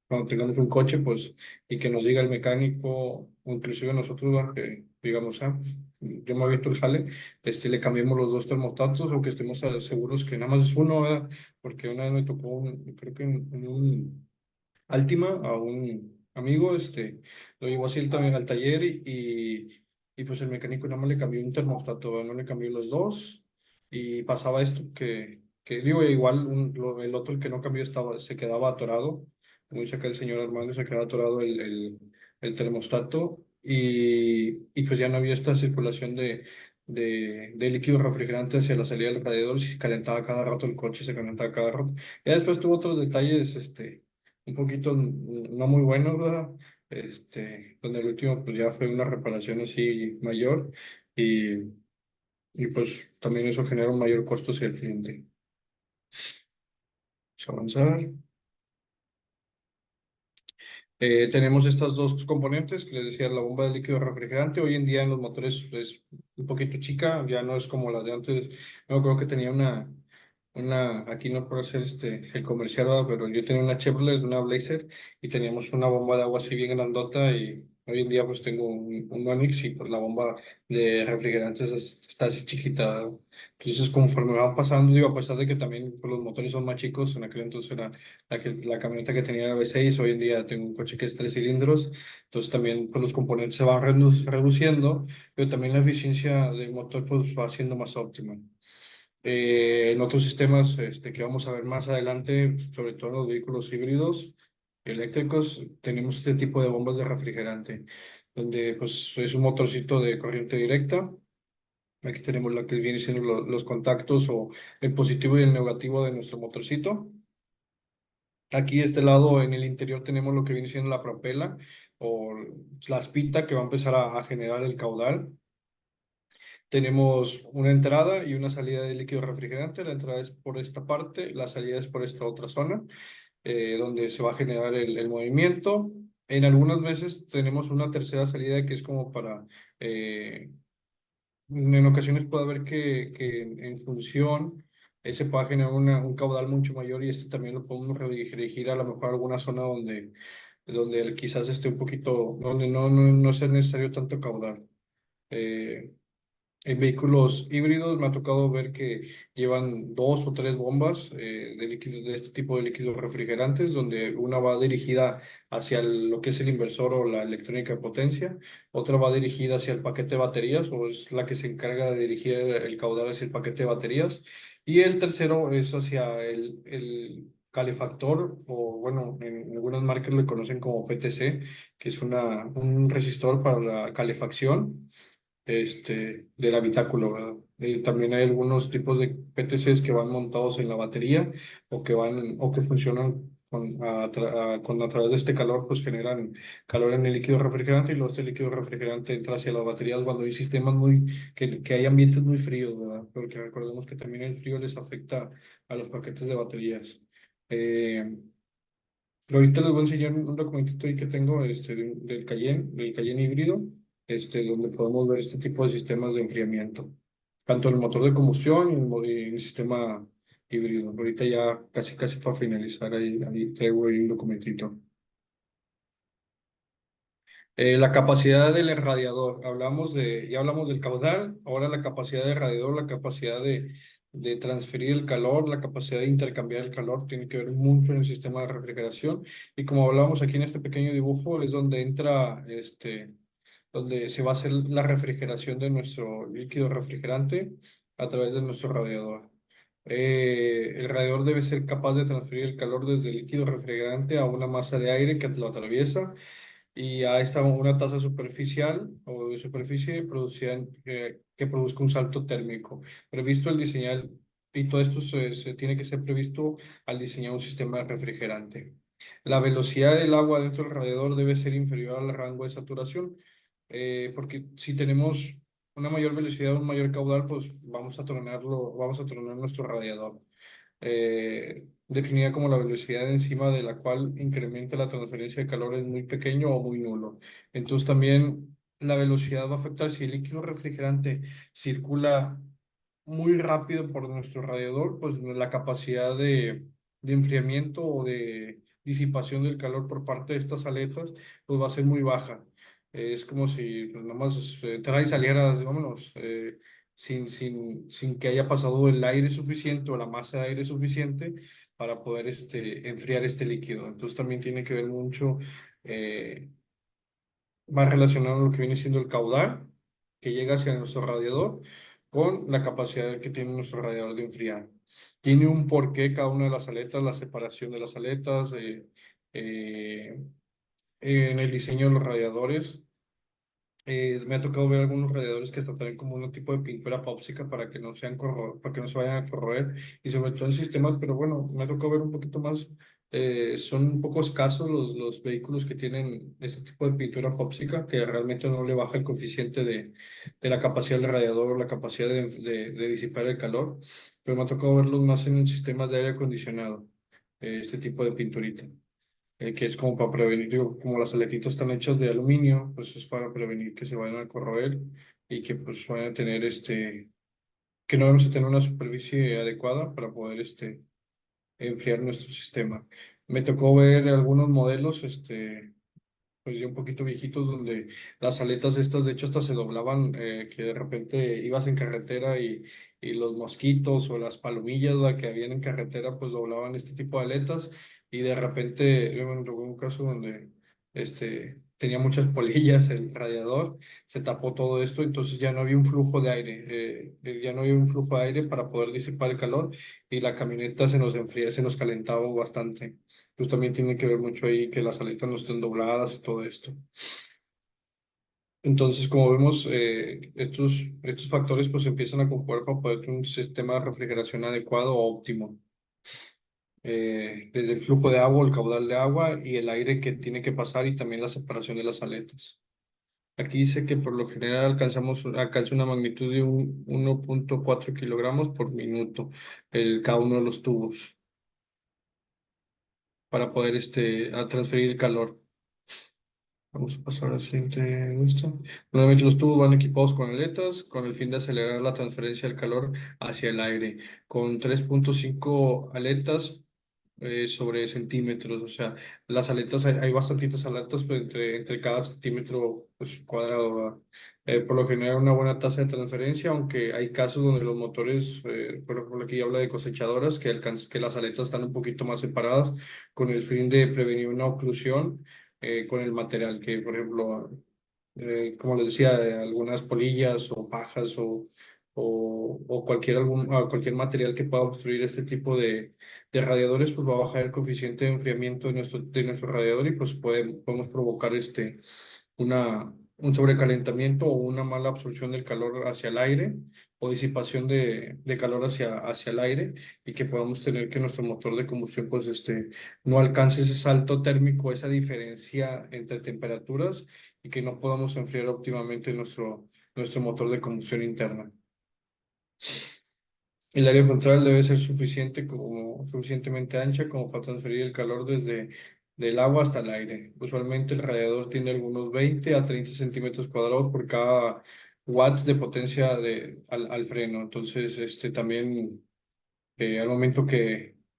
cuando tengamos un coche, pues, y que nos diga el mecánico, o inclusive nosotros, ¿verdad? Que digamos, ah, pues, yo me aviento el jale, le cambiemos los dos termostatos o que estemos seguros que nada más es uno, ¿verdad? Porque una vez me tocó, creo que en un Altima a un amigo, lo llevó así al taller y pues el mecánico nada más le cambió un termostato, ¿verdad? No le cambió los dos y pasaba esto que digo, igual el otro, el que no cambió, se quedaba atorado, como dice acá el señor Armando, se quedaba atorado el termostato y pues ya no había esta circulación de líquido refrigerante hacia la salida del radiador y se calentaba cada rato el coche, se calentaba cada rato. Ya después tuvo otros detalles, un poquito no muy bueno, ¿verdad? Donde el último pues ya fue una reparación así mayor y, y pues también eso genera un mayor costo hacia el cliente. Vamos a avanzar. Tenemos estas dos componentes que les decía, la bomba de líquido refrigerante. Hoy en día en los motores es un poquito chica, ya no es como las de antes. Yo creo que tenía aquí no puedo hacer el comercial, ¿verdad? Pero yo tenía una Chevrolet, una Blazer, y teníamos una bomba de agua así bien grandota y hoy en día pues tengo un Onix y pues la bomba de refrigerantes está así chiquita, ¿verdad? Entonces conforme van pasando, digo, a pesar de que también pues, los motores son más chicos, en aquel entonces era la camioneta que tenía era V6, hoy en día tengo un coche que es 3 cilindros, entonces también pues, los componentes se van reduciendo, pero también la eficiencia del motor pues va siendo más óptima. En otros sistemas que vamos a ver más adelante, sobre todo en los vehículos híbridos eléctricos, tenemos este tipo de bombas de refrigerante, donde pues es un motorcito de corriente directa. Aquí tenemos lo que viene siendo los contactos o el positivo y el negativo de nuestro motorcito. Aquí de este lado, en el interior, tenemos lo que viene siendo la propela o la aspita que va a empezar a generar el caudal. Tenemos una entrada y una salida de líquido refrigerante. La entrada es por esta parte, la salida es por esta otra zona, donde se va a generar el movimiento. En algunas veces tenemos una tercera salida que es como para, en ocasiones puede haber que en función se pueda generar un caudal mucho mayor y este también lo podemos redirigir a lo mejor a alguna zona donde quizás esté un poquito, donde no sea necesario tanto caudal. Eh, en vehículos híbridos me ha tocado ver que llevan dos o tres bombas de líquido, de este tipo de líquidos refrigerantes, donde una va dirigida hacia lo que es el inversor o la electrónica de potencia, otra va dirigida hacia el paquete de baterías o es la que se encarga de dirigir el caudal hacia el paquete de baterías, y el tercero es hacia el calefactor, o bueno, en algunas marcas lo conocen como PTC, que es un resistor para la calefacción del habitáculo, ¿verdad? También hay algunos tipos de PTCs que van montados en la batería o que funcionan a través de este calor, pues generan calor en el líquido refrigerante y luego este líquido refrigerante entra hacia las baterías cuando hay sistemas que hay ambientes muy fríos, ¿verdad? Porque recordemos que también el frío les afecta a los paquetes de baterías. Eh, Ahorita les voy a enseñar un documentito ahí que tengo del Cayenne híbrido, donde podemos ver este tipo de sistemas de enfriamiento, tanto el motor de combustión y el sistema híbrido. Ahorita ya casi para finalizar, ahí traigo ahí un documentito. La capacidad del radiador. Ya hablamos del caudal, ahora la capacidad del radiador, la capacidad de transferir el calor, la capacidad de intercambiar el calor, tiene que ver mucho en el sistema de refrigeración. Y como hablamos aquí en este pequeño dibujo, es donde entra donde se va a hacer la refrigeración de nuestro líquido refrigerante a través de nuestro radiador. El radiador debe ser capaz de transferir el calor desde el líquido refrigerante a una masa de aire que lo atraviesa y a esta una tasa superficial o de superficie producida, que produzca un salto térmico. Previsto el diseñar, y todo esto se tiene que ser previsto al diseñar un sistema refrigerante. La velocidad del agua dentro del radiador debe ser inferior al rango de saturación, porque si tenemos una mayor velocidad, un mayor caudal, pues vamos a tronar nuestro radiador, definida como la velocidad encima de la cual incrementa la transferencia de calor es muy pequeño o muy nulo. Entonces también la velocidad va a afectar si el líquido refrigerante circula muy rápido por nuestro radiador, pues la capacidad de enfriamiento o de disipación del calor por parte de estas aletas, pues va a ser muy baja. Es como si pues, nada más entrara y saliera, vámonos, sin que haya pasado el aire suficiente o la masa de aire suficiente para poder enfriar este líquido. Entonces también tiene que ver mucho, eh, va relacionado a lo que viene siendo el caudal que llega hacia nuestro radiador con la capacidad que tiene nuestro radiador de enfriar. Tiene un porqué cada una de las aletas, la separación de las aletas, eh, en el diseño de los radiadores. Me ha tocado ver algunos radiadores que hasta traen como un tipo de pintura epóxica para que no se vayan a corroer, y sobre todo en sistemas, pero bueno, me ha tocado ver un poquito más, son un poco escasos los vehículos que tienen este tipo de pintura epóxica, que realmente no le baja el coeficiente de la capacidad del radiador o la capacidad de disipar el calor, pero me ha tocado verlos más en sistemas de aire acondicionado, este tipo de pinturita, que es como para prevenir, digo, como las aletitas están hechas de aluminio, pues es para prevenir que se vayan a corroer y que pues vayan a tener que no vamos a tener una superficie adecuada para poder enfriar nuestro sistema. Me tocó ver algunos modelos, pues ya un poquito viejitos, donde las aletas estas, de hecho, hasta se doblaban, que de repente ibas en carretera y los mosquitos o las palomillas, la que habían en carretera, pues doblaban este tipo de aletas, y de repente, yo me tocó un caso donde tenía muchas polillas el radiador, se tapó todo esto, entonces ya no había un flujo de aire, ya no había un flujo de aire para poder disipar el calor, y la camioneta se nos enfría, se nos calentaba bastante. Pues también tiene que ver mucho ahí que las aletas no estén dobladas y todo esto. Entonces, como vemos, estos factores pues empiezan a conjugar para poder tener un sistema de refrigeración adecuado o óptimo. Desde el flujo de agua, el caudal de agua y el aire que tiene que pasar, y también la separación de las aletas. Aquí dice que por lo general alcanza una magnitud de 1,4 kilogramos por minuto cada uno de los tubos para poder a transferir el calor. Vamos a pasar al siguiente esto. Nuevamente los tubos van equipados con aletas con el fin de acelerar la transferencia del calor hacia el aire, con 3,5 aletas sobre centímetros. O sea, las aletas, hay bastantitas aletas pues, entre cada centímetro pues, cuadrado, ¿verdad? Por lo general una buena tasa de transferencia, aunque hay casos donde los motores, por ejemplo aquí habla de cosechadoras, que las aletas están un poquito más separadas con el fin de prevenir una oclusión con el material, que por ejemplo, como les decía, algunas polillas o pajas o cualquier material que pueda obstruir este tipo de radiadores, pues va a bajar el coeficiente de enfriamiento de nuestro radiador, y pues podemos provocar un sobrecalentamiento o una mala absorción del calor hacia el aire, o disipación de calor hacia el aire, y que podamos tener que nuestro motor de combustión pues no alcance ese salto térmico, esa diferencia entre temperaturas, y que no podamos enfriar óptimamente nuestro motor de combustión interna. El área frontal debe ser suficientemente ancha como para transferir el calor desde del agua hasta el aire. Usualmente el radiador tiene algunos 20 a 30 centímetros cuadrados por cada watt de potencia al freno. Entonces, también al momento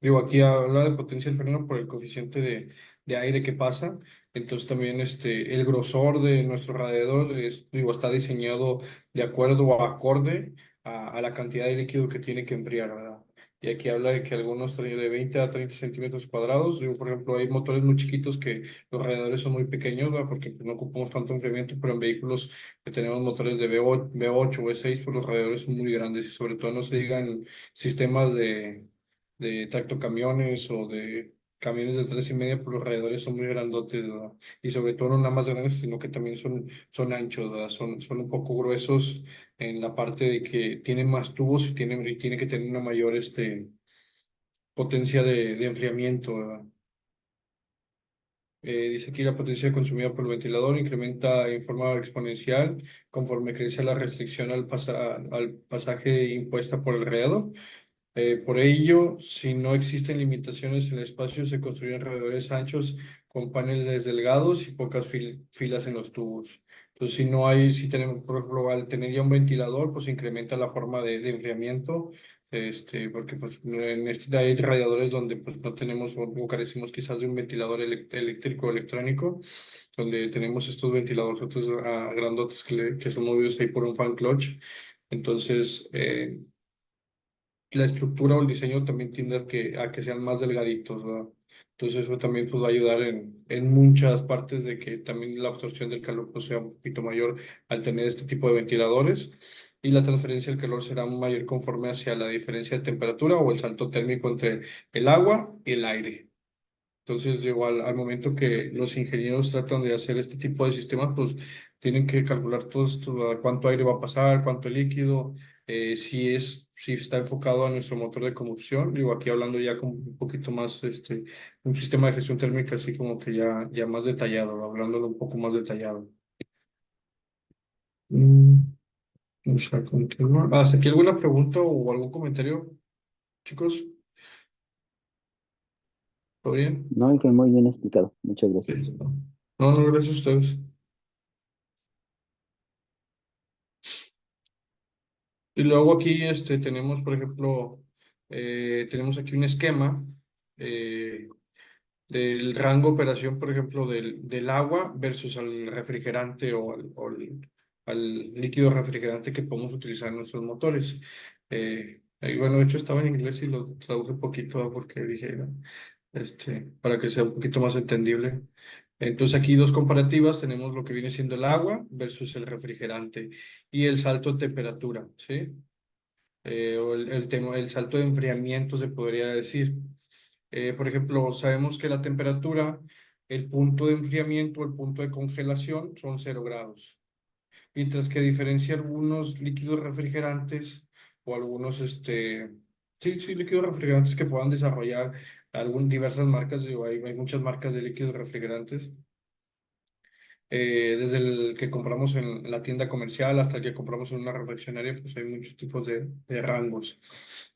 digo, aquí habla de potencia del freno por el coeficiente de aire que pasa. Entonces también el grosor de nuestro radiador digo, está diseñado de acuerdo o acorde a la cantidad de líquido que tiene que enfriar, ¿verdad? y aquí habla de que algunos de 20 a 30 centímetros cuadrados. Digo, por ejemplo, hay motores muy chiquitos que los radiadores son muy pequeños, ¿verdad? Porque pues, no ocupamos tanto enfriamiento, pero en vehículos que tenemos motores de V8 V6, pues los radiadores son muy grandes y sobre todo no se digan sistemas de tractocamiones o de camiones de 3,5, pues los radiadores son muy grandotes, ¿verdad? Y sobre todo no nada más grandes, sino que también son anchos, ¿verdad? Son un poco gruesos en la parte de que tienen más tubos y tiene que tener una mayor potencia de enfriamiento, ¿verdad? Dice aquí la potencia consumida por el ventilador incrementa en forma exponencial conforme crece la restricción al pasaje impuesta por el radiador. Por ello, si no existen limitaciones en el espacio, se construyen alrededores anchos con paneles delgados y pocas filas en los tubos. Entonces, si tenemos, por ejemplo, al tener ya un ventilador, pues incrementa la forma de enfriamiento, porque pues en hay radiadores donde pues no tenemos o carecemos quizás de un ventilador eléctrico o electrónico, donde tenemos estos ventiladores grandotes que son movidos ahí por un fan clutch. Entonces, la estructura o el diseño también tiende a que sean más delgaditos, ¿verdad? Entonces eso también pues, va a ayudar en muchas partes de que también la absorción del calor pues, sea un poquito mayor al tener este tipo de ventiladores y la transferencia del calor será mayor conforme hacia la diferencia de temperatura o el salto térmico entre el agua y el aire. Entonces, igual, al momento que los ingenieros tratan de hacer este tipo de sistemas, pues tienen que calcular todo esto, cuánto aire va a pasar, cuánto líquido, si está enfocado a nuestro motor de combustión. Digo, aquí hablando ya con un poquito más, un sistema de gestión térmica así como que ya más detallado, hablándolo un poco más detallado. Mm, Vamos a continuar. ¿Hasta aquí alguna pregunta o algún comentario, chicos? ¿Todo bien? No, Inge, muy bien explicado. Muchas gracias. Sí. No, no, gracias a ustedes. Y luego aquí tenemos, por ejemplo, tenemos aquí un esquema eh, del rango de operación, por ejemplo, del agua versus al refrigerante al líquido refrigerante que podemos utilizar en nuestros motores. Y bueno, de hecho estaba en inglés y lo traduje un poquito porque dije, ¿no? Para que sea un poquito más entendible. Entonces aquí dos comparativas, tenemos lo que viene siendo el agua versus el refrigerante y el salto de temperatura, ¿sí? O el salto de enfriamiento, se podría decir. Por ejemplo, sabemos que la temperatura, el punto de enfriamiento, el punto de congelación son 0 grados, mientras que a diferencia de algunos líquidos refrigerantes o algunos, sí, líquidos refrigerantes que puedan desarrollar diversas marcas, digo, hay muchas marcas de líquidos refrigerantes desde el que compramos en la tienda comercial hasta el que compramos en una refaccionaria, pues hay muchos tipos de rangos.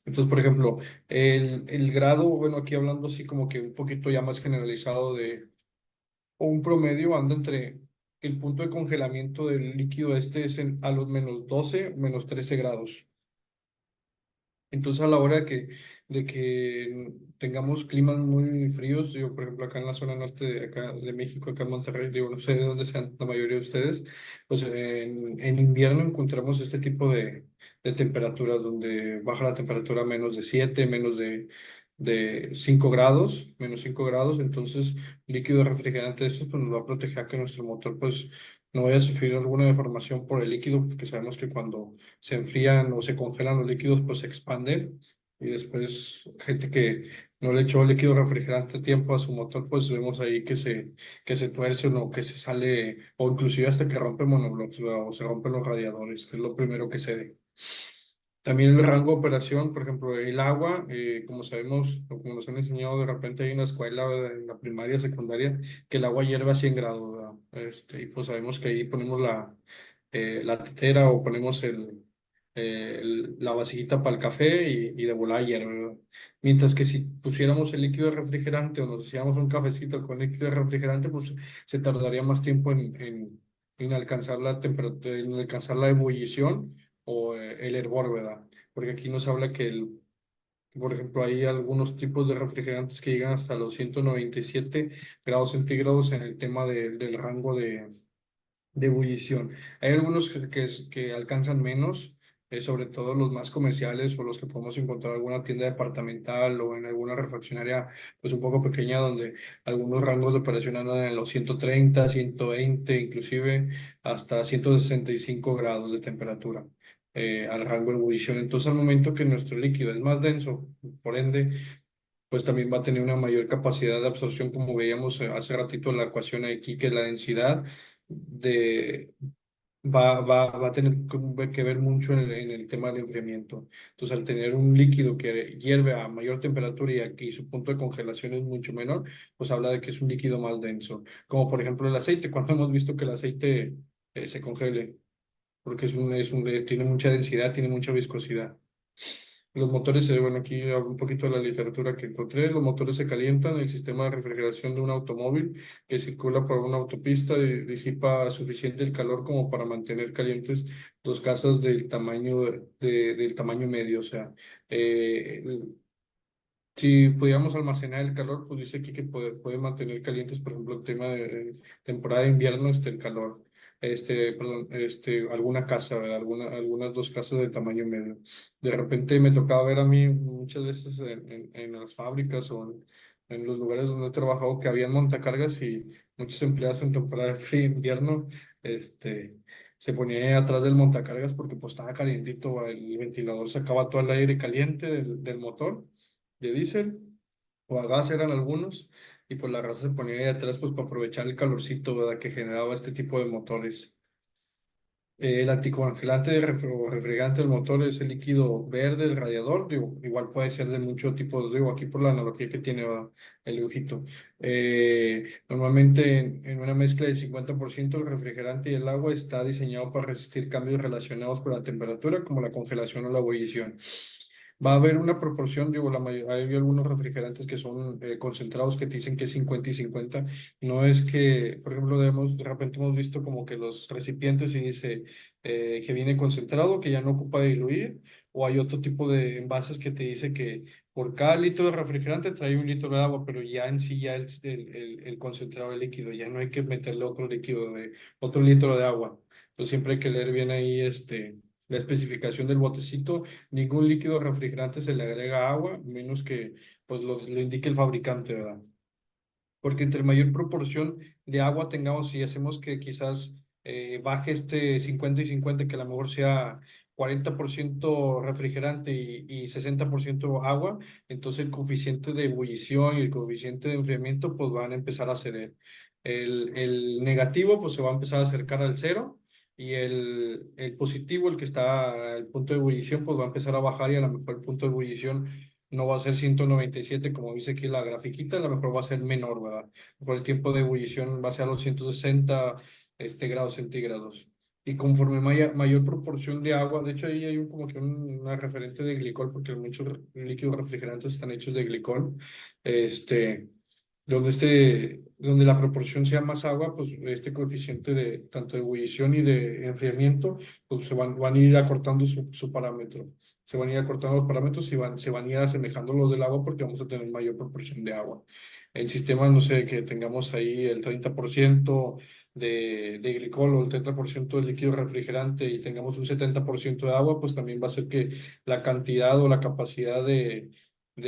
Entonces, por ejemplo, el grado, bueno, aquí hablando así como que un poquito ya más generalizado o un promedio anda entre el punto de congelamiento del líquido a los -12, -13 grados. Entonces, a la hora de que tengamos climas muy fríos, yo, por ejemplo, acá en la zona norte de, acá, de México, acá en Monterrey, digo, no sé de dónde sean la mayoría de ustedes, pues en invierno encontramos este tipo de temperaturas donde baja la temperatura a -7, de 5 grados, -5 grados. Entonces, líquido refrigerante de estos pues, nos va a proteger a que nuestro motor pues no vaya a sufrir alguna deformación por el líquido, porque sabemos que cuando se enfrían o se congelan los líquidos, pues se expanden y después gente que no le echó líquido refrigerante a tiempo a su motor, pues vemos ahí que se tuerce o no, que se sale o inclusive hasta que rompe monoblocks, ¿verdad? O se rompen los radiadores, que es lo primero que se ve. También el rango de operación, por ejemplo, el agua, como sabemos, o como nos han enseñado, de repente hay una escuela, ¿verdad? En la primaria, secundaria, que el agua hierve a 100 grados, ¿verdad? Y pues sabemos que ahí ponemos la tetera o ponemos la vasijita para el café y de volada hierve, ¿verdad? Mientras que si pusiéramos el líquido refrigerante o nos hiciéramos un cafecito con líquido refrigerante, pues se tardaría más tiempo en alcanzar la temperatura, en alcanzar la ebullición o el hervor, ¿verdad? Porque aquí nos habla por ejemplo, hay algunos tipos de refrigerantes que llegan hasta los 197 grados centígrados en el tema del rango de ebullición. Hay algunos que alcanzan menos, sobre todo los más comerciales o los que podemos encontrar en alguna tienda departamental o en alguna refaccionaria pues un poco pequeña donde algunos rangos de operación andan en los 130, 120, inclusive hasta 165 grados de temperatura al rango de ebullición. Entonces, al momento que nuestro líquido es más denso, por ende, pues también va a tener una mayor capacidad de absorción, como veíamos hace ratito en la ecuación aquí, que la densidad de, va a tener que ver mucho en el tema del enfriamiento. Entonces, al tener un líquido que hierve a mayor temperatura y aquí su punto de congelación es mucho menor, pues habla de que es un líquido más denso. Como por ejemplo el aceite, cuando hemos visto que el aceite se congele, porque tiene mucha densidad, tiene mucha viscosidad. Los motores, bueno, aquí hablo un poquito de la literatura que encontré. Los motores se calientan. El sistema de refrigeración de un automóvil que circula por una autopista disipa suficiente el calor como para mantener calientes dos casas del tamaño medio. O sea, eh, si pudiéramos almacenar el calor, pues dice aquí que puede mantener calientes, por ejemplo, el tema de temporada de invierno, el calor. Perdón, alguna casa, ¿verdad? Algunas dos casas de tamaño medio. De repente me tocaba ver a mí muchas veces en las fábricas o en los lugares donde he trabajado que habían montacargas y muchos empleados en temporada de frío, invierno, se ponían atrás del montacargas porque pues estaba calientito, el ventilador sacaba todo el aire caliente del motor de diésel o a gas eran algunos, y pues la raza se ponía ahí atrás pues para aprovechar el calorcito, ¿verdad? Que generaba este tipo de motores. El anticongelante o refrigerante del motor es el líquido verde del radiador, digo, igual puede ser de muchos tipos, digo, aquí por la analogía que tiene ¿verdad? El dibujito. Normalmente en una mezcla de 50% el refrigerante y el agua está diseñado para resistir cambios relacionados con la temperatura, como la congelación o la ebullición. Va a haber una proporción, digo, hay algunos refrigerantes que son concentrados que te dicen que es 50 y 50. No es que, por ejemplo, de repente hemos visto como que los recipientes y dice que viene concentrado, que ya no ocupa diluir, o hay otro tipo de envases que te dice que por cada litro de refrigerante trae un litro de agua, pero ya en sí ya el concentrado de líquido, ya no hay que meterle otro líquido otro litro de agua. Entonces siempre hay que leer bien ahí la especificación del botecito. Ningún líquido refrigerante se le agrega agua, menos que pues lo indique el fabricante, ¿verdad? Porque entre mayor proporción de agua tengamos, si hacemos que quizás baje 50 y 50, que a lo mejor sea 40% refrigerante y 60% agua, entonces el coeficiente de ebullición y el coeficiente de enfriamiento pues van a empezar a ceder. El negativo pues se va a empezar a acercar al cero y el positivo, el que está al punto de ebullición, pues va a empezar a bajar y a lo mejor el punto de ebullición no va a ser 197 como dice aquí la grafiquita, a lo mejor va a ser menor, ¿verdad? Por el tiempo de ebullición va a ser a los 160 grados centígrados. Y conforme mayor proporción de agua, de hecho ahí hay como que una referente de glicol, porque muchos líquidos refrigerantes están hechos de glicol, este, donde la proporción sea más agua, pues este coeficiente de tanto de ebullición y de enfriamiento, pues van a ir acortando su parámetro. Se van a ir acortando los parámetros y se van a ir asemejando los del agua porque vamos a tener mayor proporción de agua. En sistemas, no sé, que tengamos ahí el 30% de glicol o el 30% de líquido refrigerante y tengamos un 70% de agua, pues también va a ser que la cantidad o la capacidad de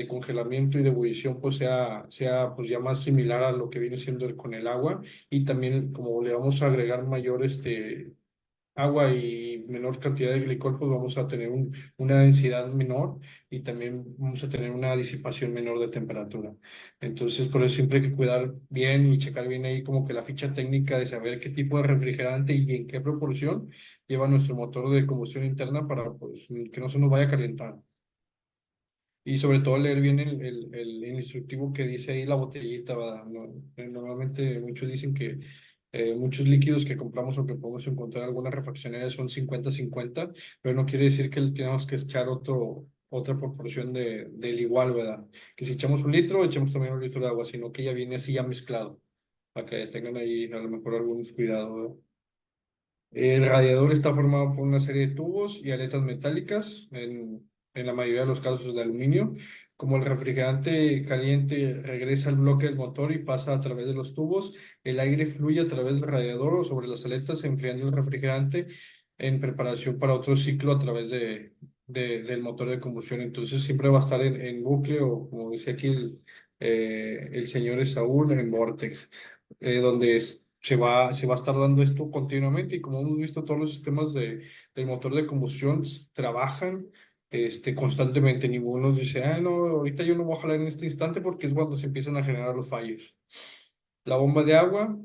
congelamiento y de ebullición pues sea pues ya más similar a lo que viene siendo con el agua y también como le vamos a agregar mayor agua y menor cantidad de glicol pues vamos a tener una densidad menor y también vamos a tener una disipación menor de temperatura. Entonces por eso siempre hay que cuidar bien y checar bien ahí como que la ficha técnica de saber qué tipo de refrigerante y en qué proporción lleva nuestro motor de combustión interna para pues, que no se nos vaya a calentar. Y sobre todo leer bien el instructivo que dice ahí la botellita, ¿verdad? Normalmente muchos dicen que muchos líquidos que compramos o que podemos encontrar en algunas refaccionarias son 50-50, pero no quiere decir que le tenemos que echar otra proporción del igual, ¿verdad? Que si echamos un litro, echemos también un litro de agua, sino que ya viene así ya mezclado, para que tengan ahí a lo mejor algunos cuidados, ¿verdad? El radiador está formado por una serie de tubos y aletas metálicas, en la mayoría de los casos de aluminio. Como el refrigerante caliente regresa al bloque del motor y pasa a través de los tubos, el aire fluye a través del radiador o sobre las aletas, enfriando el refrigerante en preparación para otro ciclo a través del motor de combustión. Entonces siempre va a estar en bucle o como decía aquí el señor Esaúl, en Vortex, donde se va a estar dando esto continuamente y como hemos visto todos los sistemas del motor de combustión trabajan constantemente. Ninguno dice, ah, no, ahorita yo no voy a jalar en este instante porque es cuando se empiezan a generar los fallos. La bomba de agua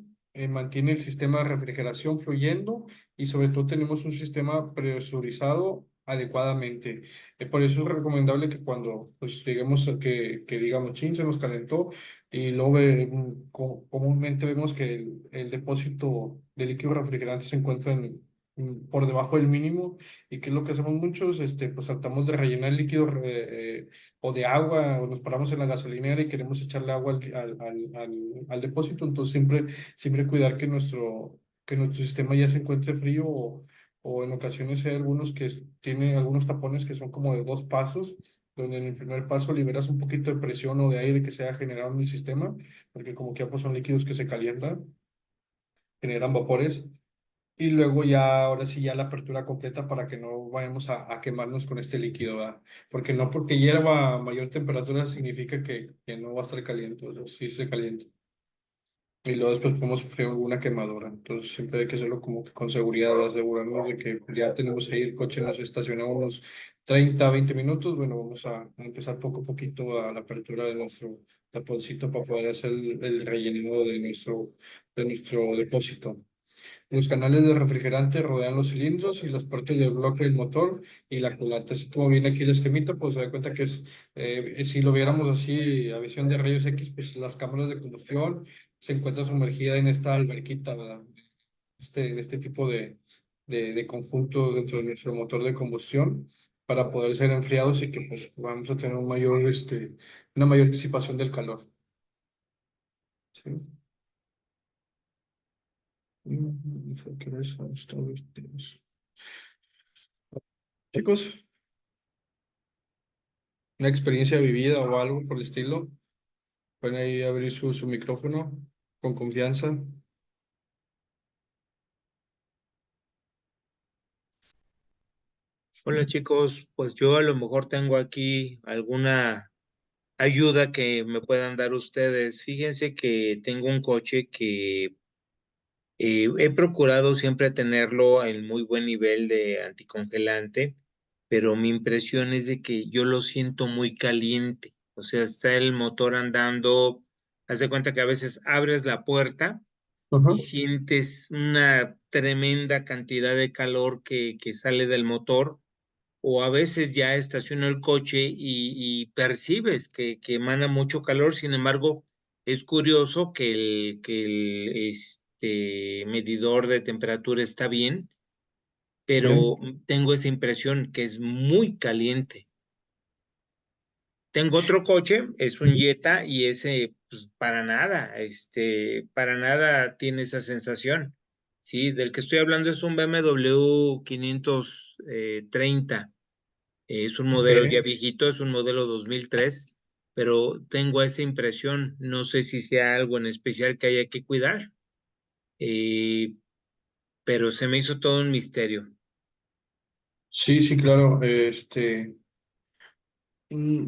mantiene el sistema de refrigeración fluyendo y sobre todo tenemos un sistema presurizado adecuadamente. Por eso es recomendable que cuando pues, lleguemos a que digamos, chin, se nos calentó y luego comúnmente vemos que el depósito de líquido refrigerante se encuentra por debajo del mínimo y que es lo que hacemos muchos, pues tratamos de rellenar el líquido o de agua, o nos paramos en la gasolinera y queremos echarle agua al depósito, entonces siempre cuidar que nuestro sistema ya se encuentre frío o en ocasiones hay algunos tienen algunos tapones que son como de dos pasos, donde en el primer paso liberas un poquito de presión o de aire que se haya generado en el sistema, porque como que ya pues son líquidos que se calientan, generan vapores. Y luego ya, ahora sí, ya la apertura completa para que no vayamos a quemarnos con este líquido, ¿verdad? Porque no porque hierva a mayor temperatura significa que no va a estar caliente, o sea, sí se calienta. Y luego después podemos sufrir alguna quemadura. Entonces siempre hay que hacerlo como que con seguridad, ¿verdad? Asegurarnos de que ya tenemos ahí el coche, nos estaciona unos 30 20 minutos. Bueno, vamos a empezar poco a poquito a la apertura de nuestro taponcito para poder hacer el rellenado de nuestro depósito. Los canales de refrigerante rodean los cilindros y las partes del bloque del motor y la culata. Así como viene aquí el esquemita, pues se da cuenta que si lo viéramos así a visión de rayos X, pues las cámaras de combustión se encuentran sumergidas en esta alberquita, ¿verdad? En este tipo de conjunto dentro de nuestro motor de combustión para poder ser enfriados y que pues vamos a tener una mayor disipación del calor. ¿Sí? ¿Qué es esto? Chicos, una experiencia vivida o algo por el estilo, pueden ahí abrir su micrófono con confianza. Hola chicos, pues yo a lo mejor tengo aquí alguna ayuda que me puedan dar ustedes. Fíjense que tengo un coche que he procurado siempre tenerlo en muy buen nivel de anticongelante, pero mi impresión es de que yo lo siento muy caliente. O sea, está el motor andando, haz de cuenta que a veces abres la puerta Ajá. y sientes una tremenda cantidad de calor que sale del motor o a veces ya estaciono el coche y percibes que emana mucho calor. Sin embargo, es curioso que el medidor de temperatura está bien, pero Bien. tengo esa impresión que es muy caliente. Tengo otro coche, es un Jetta, y ese, pues, para nada tiene esa sensación. Sí, del que estoy hablando es un BMW 530. Es un Ok. modelo ya viejito, es un modelo 2003, pero tengo esa impresión. No sé si sea algo en especial que haya que cuidar, eh, pero se me hizo todo un misterio. Sí, sí, claro.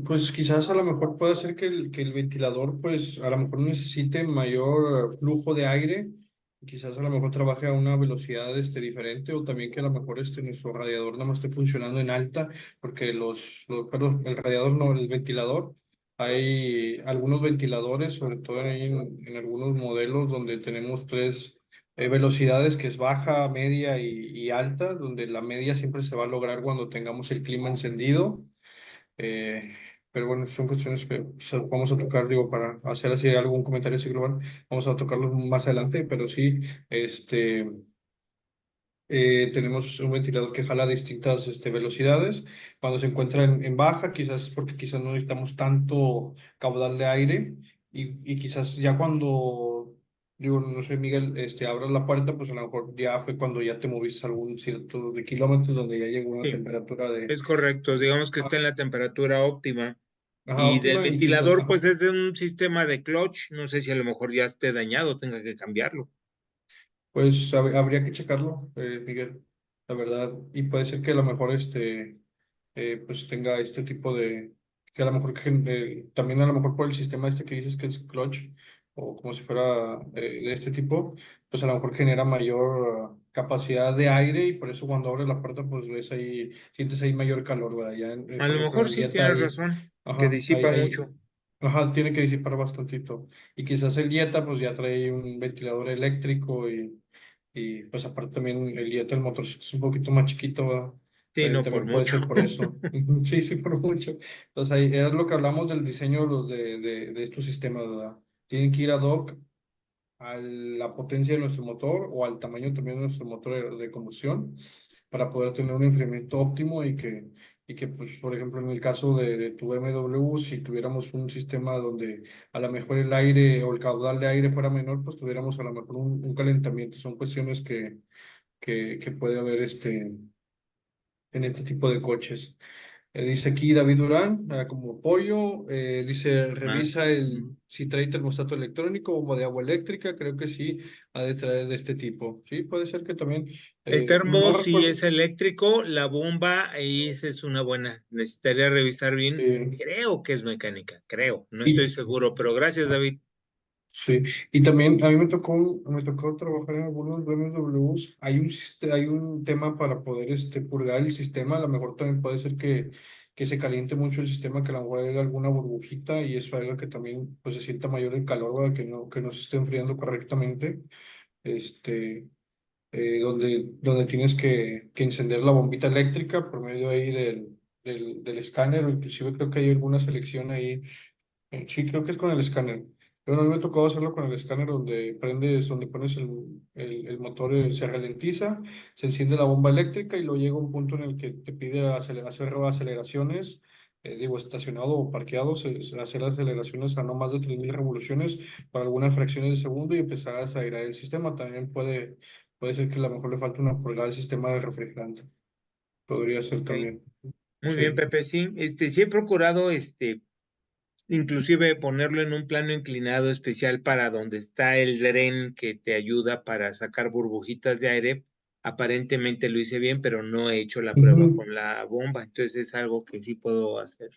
Pues quizás a lo mejor puede ser que el ventilador, pues a lo mejor necesite mayor flujo de aire, quizás a lo mejor trabaje a una velocidad diferente, o también que a lo mejor nuestro radiador nada más esté funcionando en alta, porque perdón, el radiador no, el ventilador, hay algunos ventiladores, sobre todo en algunos modelos donde tenemos tres velocidades, que es baja, media y alta, donde la media siempre se va a lograr cuando tengamos el clima encendido. eh, pero bueno, son cuestiones que vamos a tocar, digo, para hacer así algún comentario así global, vamos a tocarlos más adelante, pero sí, tenemos un ventilador que jala a distintas velocidades. Cuando se encuentra en baja, quizás porque quizás no necesitamos tanto caudal de aire y quizás ya cuando, digo, no sé, Miguel, abras la puerta, pues a lo mejor ya fue cuando ya te moviste algún cierto de kilómetros donde ya llegó una Sí, temperatura de... es correcto. Digamos que está en la temperatura óptima. Ajá, Y del óptima y quizás... ventilador, pues es de un sistema de clutch. No sé si a lo mejor ya esté dañado, tenga que cambiarlo. Pues habría que checarlo, Miguel. la verdad. Y puede ser que a lo mejor pues tenga este tipo que a lo mejor también a lo mejor por el sistema este que dices que es clutch, o como si fuera de este tipo, pues a lo mejor genera mayor capacidad de aire y por eso cuando abres la puerta pues ves ahí, sientes ahí mayor calor, ¿verdad? Ya, A por lo ejemplo, en mejor el sí Jetta tienes ahí, razón, que ajá, disipa mucho. ajá, tiene que disipar bastantito. Y quizás el Jetta pues ya trae un ventilador eléctrico y pues aparte también el Jetta, el motor es un poquito más chiquito, ¿verdad? Sí, no por También puede mucho. ser por eso. Sí, sí, por mucho. Entonces ahí es lo que hablamos del diseño de, de estos sistemas, ¿verdad? Tienen que ir ad hoc a la potencia de nuestro motor o al tamaño también de nuestro motor de combustión para poder tener un enfriamiento óptimo y que pues, por ejemplo, en el caso de tu BMW, si tuviéramos un sistema donde a lo mejor el aire o el caudal de aire fuera menor, pues tuviéramos a lo mejor un calentamiento. Son cuestiones que puede haber en este tipo de coches. Dice aquí David Durán, como apoyo, dice, Ah, revisa si trae termostato electrónico, bomba de agua eléctrica, creo que sí, ha de traer de este tipo. Sí, puede ser que también, el no termo sí recuerdo, es eléctrico, la bomba ahí esa es una buena. Necesitaría revisar bien. Creo que es mecánica, creo, no estoy y, seguro, pero gracias, David. sí, y también a mí me tocó trabajar en algunos BMWs. Hay un tema para poder purgar el sistema. A lo mejor también puede ser que se caliente mucho el sistema, que a lo mejor haya alguna burbujita y eso haga que también pues, se sienta mayor el calor, ¿verdad? Que no se esté enfriando correctamente. Este, donde tienes que encender la bombita eléctrica por medio ahí del escáner, o inclusive creo que hay alguna selección ahí sí, creo que es con el escáner. Pero a mí me tocó hacerlo con el escáner donde pones el motor, se ralentiza, se enciende la bomba eléctrica y luego llega un punto en el que te pide hacer aceleraciones, digo, estacionado o parqueado, hacer aceleraciones a no más de 3.000 revoluciones para algunas fracciones de segundo y empezar a desagregar el sistema. También puede ser que a lo mejor le falte una pulgada al sistema de refrigerante. Podría ser Ok, también. muy bien, Sí. Pepe, sí, sí he procurado, inclusive ponerlo en un plano inclinado especial para donde está el dren que te ayuda para sacar burbujitas de aire. Aparentemente lo hice bien, pero no he hecho la prueba Ujú. con la bomba, entonces es algo que sí puedo hacer.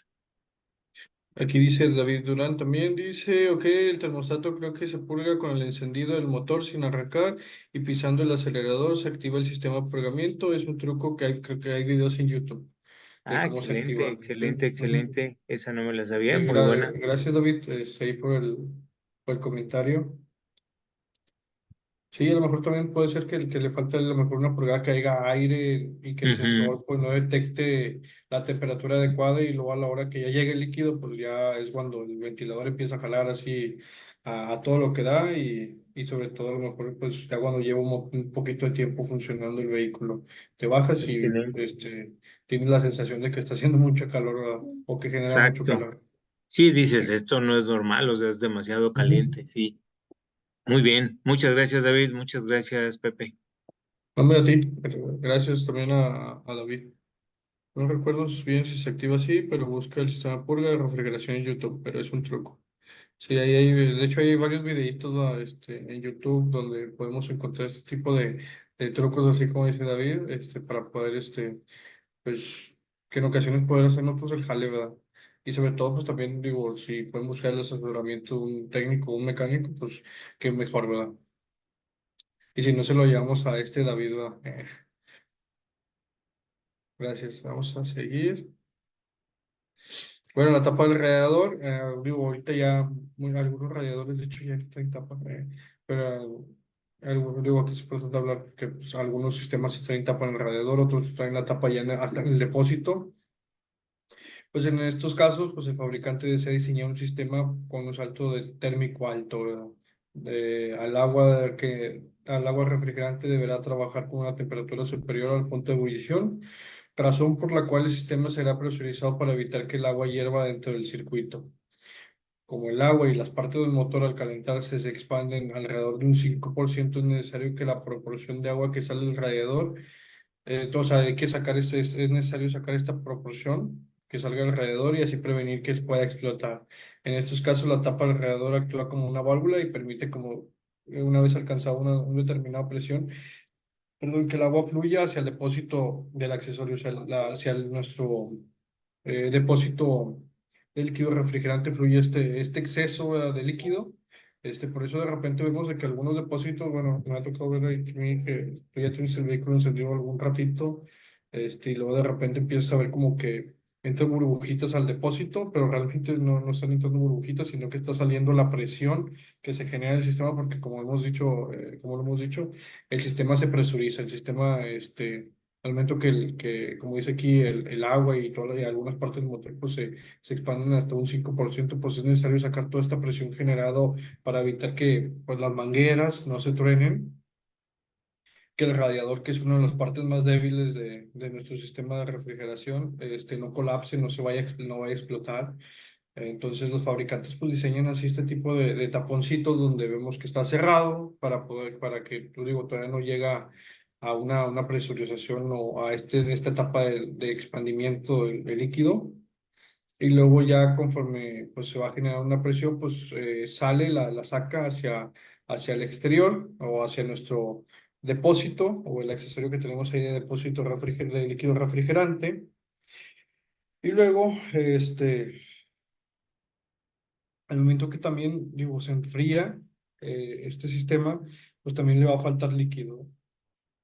Aquí dice David Durán también, dice, ok, el termostato creo que se purga con el encendido del motor sin arrancar y pisando el acelerador se activa el sistema de purgamiento. Es un truco creo que hay videos en YouTube de Ah, cómo se excelente, activa. Sí, excelente, ujú. excelente. Esa no me la sabía, Sí, muy buena. gracias David, ahí por el comentario. Sí, a lo mejor también puede ser que le falte a lo mejor una pulgada que haya aire y que el Ujú, sensor pues no detecte la temperatura adecuada y luego a la hora que ya llegue el líquido pues ya es cuando el ventilador empieza a jalar así a todo lo que da y sobre todo a lo mejor pues ya cuando lleva un poquito de tiempo funcionando el vehículo te bajas y excelente. tienes la sensación de que está haciendo mucho calor, ¿verdad? O que genera mucho Exacto. calor. Sí, dices, Sí. esto no es normal, o sea, es demasiado Ujú. caliente, sí. Muy bien. Muchas gracias, David. Muchas gracias, Pepe. Hombre, a ti, pero gracias también a David. No recuerdo bien si se activa así, pero busca el sistema purga de refrigeración en YouTube, pero es un truco. Sí, de hecho hay varios videitos en YouTube donde podemos encontrar este tipo de trucos, así como dice David, para poder, pues, que en ocasiones poder hacer nosotros el jale, ¿verdad? Y sobre todo, pues también, digo, si pueden buscar el asesoramiento de un técnico, un mecánico, pues, qué mejor, ¿verdad? Y si no se lo llevamos a David, ¿verdad? Gracias, vamos a seguir. Bueno, la tapa del radiador, digo, ahorita ya algunos radiadores, de hecho, ya traen tapa, pero digo, aquí es importante hablar porque pues, algunos sistemas sí traen tapa en el radiador, otros traen la tapa ya hasta en el depósito. Pues en estos casos, pues el fabricante desea diseñar un sistema con un salto de térmico alto, ¿verdad? Al agua refrigerante deberá trabajar con una temperatura superior al punto de ebullición, razón por la cual el sistema será presurizado para evitar que el agua hierva dentro del circuito. Como el agua y las partes del motor al calentarse se expanden alrededor de un 5%, es necesario que la proporción de agua que sale del radiador, o sea, hay que sacar es necesario sacar esta proporción que salga del radiador y así prevenir que se pueda explotar. En estos casos, la tapa del radiador actúa como una válvula y permite como una vez alcanzada una determinada presión, perdón, que el agua fluya hacia el depósito del accesorio, o sea, hacia nuestro depósito de líquido refrigerante fluye este exceso, ¿verdad?, de líquido. Por eso de repente vemos de que algunos depósitos, bueno, me ha tocado ver ahí que tú ya tienes el vehículo encendido algún ratito, y luego de repente empiezas a ver como que entran burbujitas al depósito, pero realmente no están entrando burbujitas, sino que está saliendo la presión que se genera en el sistema, porque como lo hemos dicho, el sistema se presuriza, el sistema, al momento como dice aquí, el agua y algunas partes del motor pues se expanden hasta un 5%, pues es necesario sacar toda esta presión generada para evitar que pues, las mangueras no se truenen, que el radiador, que es una de las partes más débiles de nuestro sistema de refrigeración, no colapse, no vaya a explotar. Entonces los fabricantes pues diseñan así este tipo de taponcitos donde vemos que está cerrado para que, tú digo, todavía no llega a una presurización o a esta etapa de expandimiento del líquido. Y luego ya conforme pues se va a generar una presión, pues la saca hacia el exterior o hacia nuestro depósito o el accesorio que tenemos ahí de depósito de líquido refrigerante. Y luego, al momento que también, digo, se enfría este sistema, pues también le va a faltar líquido.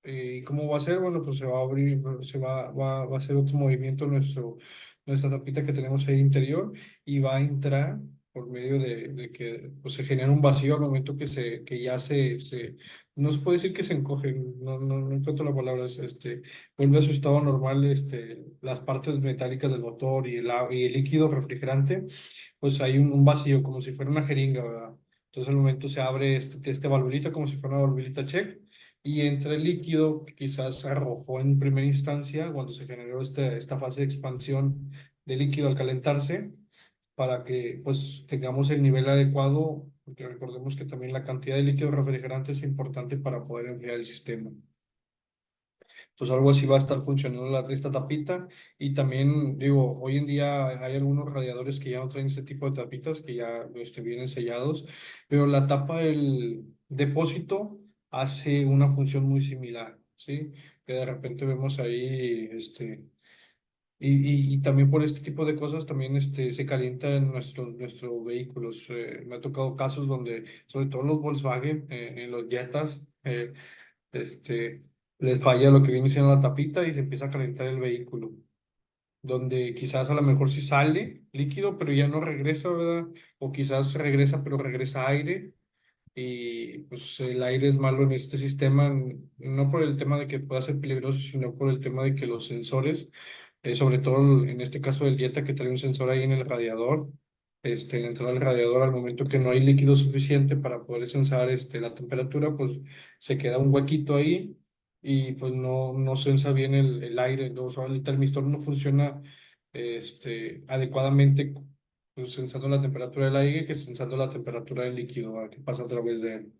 ¿Y cómo va a ser? Bueno, pues se va a abrir, va a hacer otro movimiento nuestra tapita que tenemos ahí interior y va a entrar por medio de que pues, se genera un vacío al momento que ya no se puede decir que se encoge, no encuentro la palabra, vuelve a su estado normal, las partes metálicas del motor y el líquido refrigerante, pues hay un vacío, como si fuera una jeringa, ¿verdad? Entonces al momento se abre este valvulita como si fuera una valvulita check y entra el líquido que quizás arrojó en primera instancia cuando se generó esta fase de expansión de líquido al calentarse para que pues tengamos el nivel adecuado, porque recordemos que también la cantidad de líquido refrigerante es importante para poder enfriar el sistema. Entonces algo así va a estar funcionando esta tapita y también digo, hoy en día hay algunos radiadores que ya no traen este tipo de tapitas que ya vienen sellados, pero la tapa del depósito hace una función muy similar, ¿sí? Que de repente vemos ahí, y también por este tipo de cosas también se calienta en nuestros vehículos. Me ha tocado casos donde, sobre todo los Volkswagen, en los Jetas, este, les falla lo que viene siendo la tapita y se empieza a calentar el vehículo, donde quizás a lo mejor sí sale líquido, pero ya no regresa, ¿verdad? O quizás regresa, pero regresa aire. Y pues el aire es malo en este sistema, no por el tema de que pueda ser peligroso, sino por el tema de que los sensores, sobre todo en este caso del Jetta que trae un sensor ahí en el radiador, en la entrada del radiador, al momento que no hay líquido suficiente para poder sensar la temperatura, pues se queda un huequito ahí y pues no sensa bien el aire, ¿no? O sea, el termistor no funciona adecuadamente pues, sensando la temperatura del aire que sensando la temperatura del líquido, ¿verdad?, que pasa a través de él.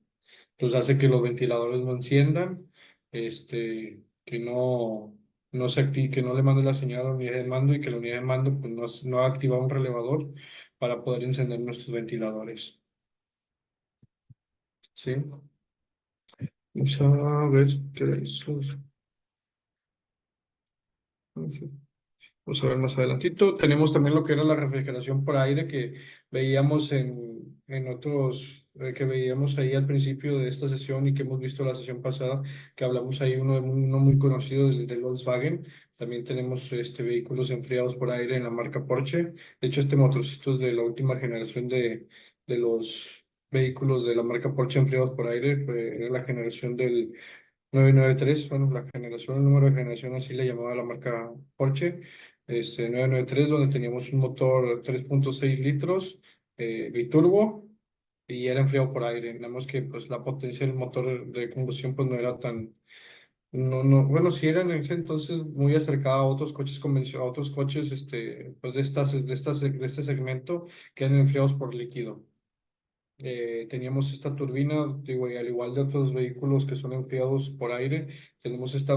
Entonces hace que los ventiladores no enciendan, que no se active, que no le mande la señal a la unidad de mando y que la unidad de mando pues, no ha activado un relevador para poder encender nuestros ventiladores. ¿Sí? Vamos a ver qué era eso. Vamos a ver más adelantito. Tenemos también lo que era la refrigeración por aire que veíamos en otros, que veíamos ahí al principio de esta sesión y que hemos visto la sesión pasada, que hablamos ahí uno muy conocido del Volkswagen. También tenemos vehículos enfriados por aire en la marca Porsche. De hecho, este motorcito es de la última generación de los vehículos de la marca Porsche enfriados por aire. Era la generación del 993, bueno, el número de generación así le llamaba la marca Porsche, 993, donde teníamos un motor 3.6 litros biturbo y era enfriado por aire. Nada más que pues la potencia del motor de combustión pues no era tan, bueno, sí era en ese entonces muy acercada a otros coches convencionales, a otros coches pues de este segmento que eran enfriados por líquido. Teníamos esta turbina, digo, y al igual de otros vehículos que son enfriados por aire, tenemos esta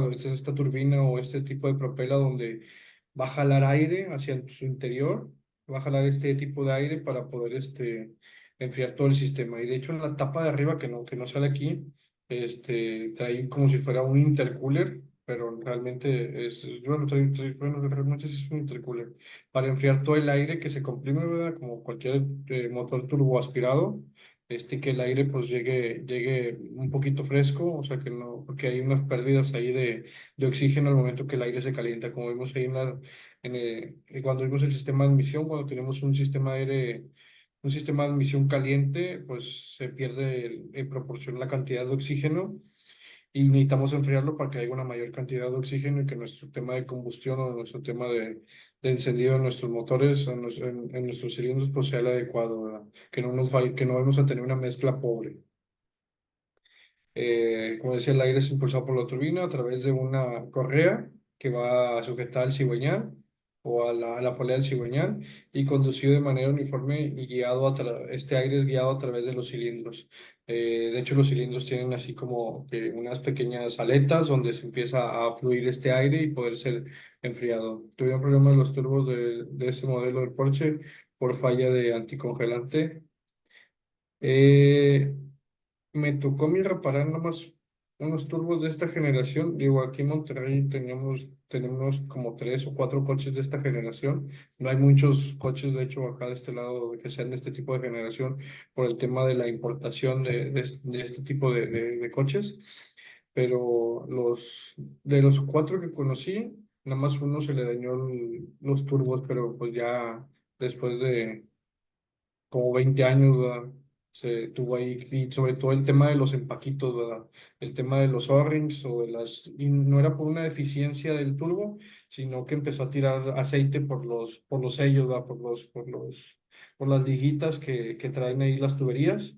turbina o este tipo de propela donde va a jalar aire hacia su interior, va a jalar este tipo de aire para poder enfriar todo el sistema. Y de hecho en la tapa de arriba, que no sale aquí, Trae como si fuera un intercooler, pero realmente bueno, bueno, realmente sí es un intercooler para enfriar todo el aire que se comprime, ¿verdad? Como cualquier motor turboaspirado, que el aire pues llegue un poquito fresco, o sea que no, porque hay unas pérdidas ahí de oxígeno al momento que el aire se calienta, como vimos ahí cuando vimos el sistema de admisión, cuando tenemos un sistema de admisión caliente, pues se pierde en proporción la cantidad de oxígeno y necesitamos enfriarlo para que haya una mayor cantidad de oxígeno y que nuestro tema de combustión o nuestro tema de encendido en nuestros motores, en nuestros cilindros, pues sea el adecuado, ¿verdad? Que no nos falle, que no vamos a tener una mezcla pobre. Como decía, el aire es impulsado por la turbina a través de una correa que va sujetada al cigüeñal o a la polea del cigüeñal y conducido de manera uniforme y este aire es guiado a través de los cilindros. De hecho, los cilindros tienen así como que unas pequeñas aletas donde se empieza a fluir este aire y poder ser enfriado. Tuvieron problemas los turbos de este modelo de Porsche por falla de anticongelante. Eh, Me tocó a mí reparar nomás unos turbos de esta generación. Digo, aquí en Monterrey tenemos como 3 o 4 coches de esta generación. No hay muchos coches, de hecho, acá de este lado que sean de este tipo de generación por el tema de la importación de este tipo de coches. Pero de los 4 que conocí, nada más uno se le dañó los turbos, pero pues ya después de como 20 años, ¿verdad? Se tuvo ahí, y sobre todo el tema de los empaquitos, ¿verdad? El tema de los O-rings y no era por una deficiencia del turbo, sino que empezó a tirar aceite por los sellos, ¿verdad? Por las liguitas que traen ahí las tuberías,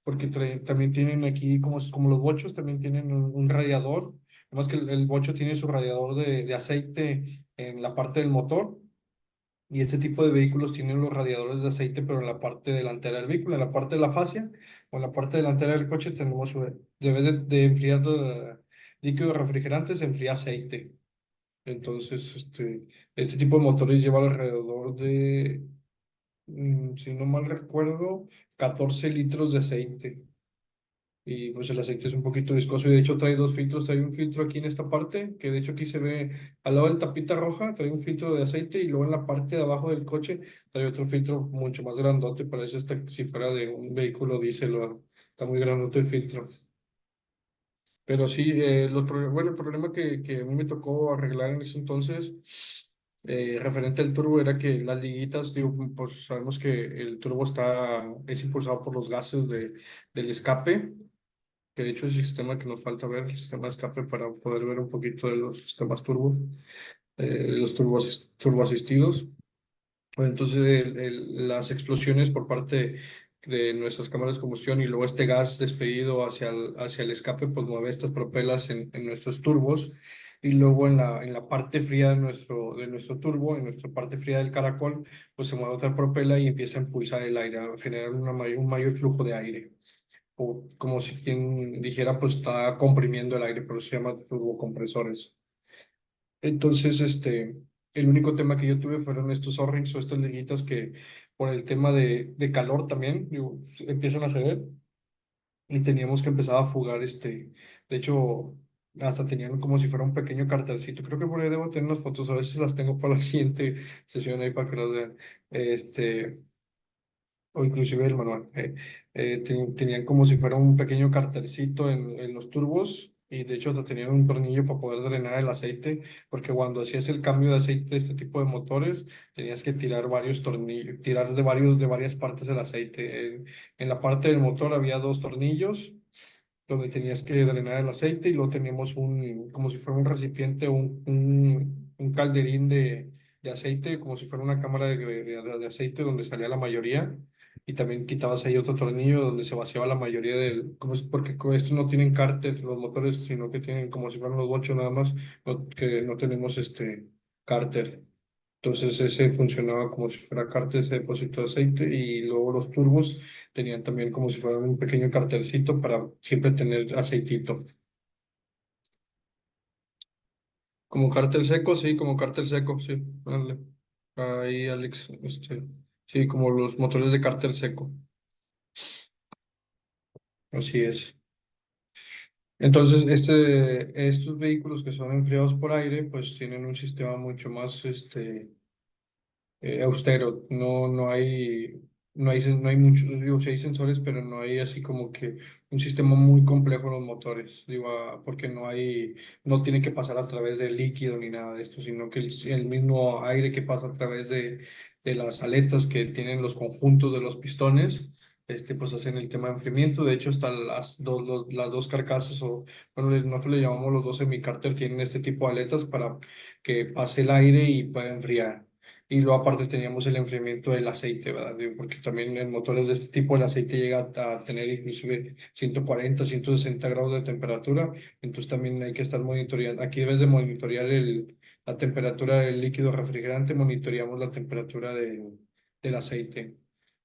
porque también tienen aquí, como los bochos, también tienen un radiador, además que el bocho tiene su radiador de aceite en la parte del motor y este tipo de vehículos tienen los radiadores de aceite, pero en la parte delantera del vehículo, en la parte de la fascia o en la parte delantera del coche tenemos, debe de enfriar líquido refrigerante, se enfría aceite. Entonces, este tipo de motores lleva alrededor de, si no mal recuerdo, 14 litros de aceite. Y pues el aceite es un poquito viscoso y de hecho trae 2 filtros. Trae un filtro aquí en esta parte, que de hecho aquí se ve al lado del tapita roja, trae un filtro de aceite y luego en la parte de abajo del coche trae otro filtro mucho más grandote, parece hasta si fuera de un vehículo diésel, ¿verdad? Está muy grandote el filtro. Pero sí, bueno, el problema que a mí me tocó arreglar en ese entonces, referente al turbo, era que las liguitas, digo, pues sabemos que el turbo es impulsado por los gases del escape, que de hecho es el sistema que nos falta ver, el sistema de escape para poder ver un poquito de los sistemas turbo, los turbo asistidos. Entonces, las explosiones por parte de nuestras cámaras de combustión y luego este gas despedido hacia el escape, pues mueve estas propelas en nuestros turbos. Y luego en la parte fría de nuestro turbo, en nuestra parte fría del caracol, pues se mueve otra propela y empieza a impulsar el aire, a generar un mayor flujo de aire o como si quien dijera, pues está comprimiendo el aire, pero se llama turbocompresores. Entonces, el único tema que yo tuve fueron estos O-rings o estas liguitas que por el tema de calor también, digo, empiezan a ceder y teníamos que empezar a fugar, de hecho, hasta tenían como si fuera un pequeño cartelcito. Creo que por ahí debo tener unas fotos, a veces las tengo para la siguiente sesión ahí para que las vean. Este, o inclusive el manual. Tenían como si fuera un pequeño cartercito en los turbos y de hecho hasta tenían un tornillo para poder drenar el aceite, porque cuando hacías el cambio de aceite de este tipo de motores, tenías que tirar varios tornillos, tirar de varias partes del aceite. En la parte del motor había 2 tornillos donde tenías que drenar el aceite y luego teníamos como si fuera un recipiente, un calderín de aceite, como si fuera una cámara de aceite donde salía la mayoría y también quitabas ahí otro tornillo donde se vaciaba la mayoría porque con estos no tienen cárter los motores, sino que tienen como si fueran los bochos nada más, que no tenemos cárter. Entonces ese funcionaba como si fuera cárter ese depósito de aceite y luego los turbos tenían también como si fuera un pequeño cartercito para siempre tener aceitito. Como cárter seco, sí, como cárter seco, sí. Vale. Ahí, Alex, sí, como los motores de cárter seco. Así es. Entonces, estos vehículos que son enfriados por aire, pues tienen un sistema mucho más austero. No hay muchos, digo, sí hay sensores, pero no hay así como que un sistema muy complejo en los motores, digo, porque no tiene que pasar a través del líquido ni nada de esto, sino que el mismo aire que pasa a través de las aletas que tienen los conjuntos de los pistones. Pues hacen el tema de enfriamiento. De hecho, hasta las dos carcasas, o bueno, nosotros le llamamos los dos semicárter, tienen este tipo de aletas para que pase el aire y pueda enfriar. Y luego aparte teníamos el enfriamiento del aceite, ¿verdad? Digo, porque también en motores de este tipo el aceite llega a tener inclusive 140, 160 grados de temperatura. Entonces también hay que estar monitoreando. Aquí debes de monitorear la temperatura del líquido refrigerante, monitoreamos la temperatura del aceite.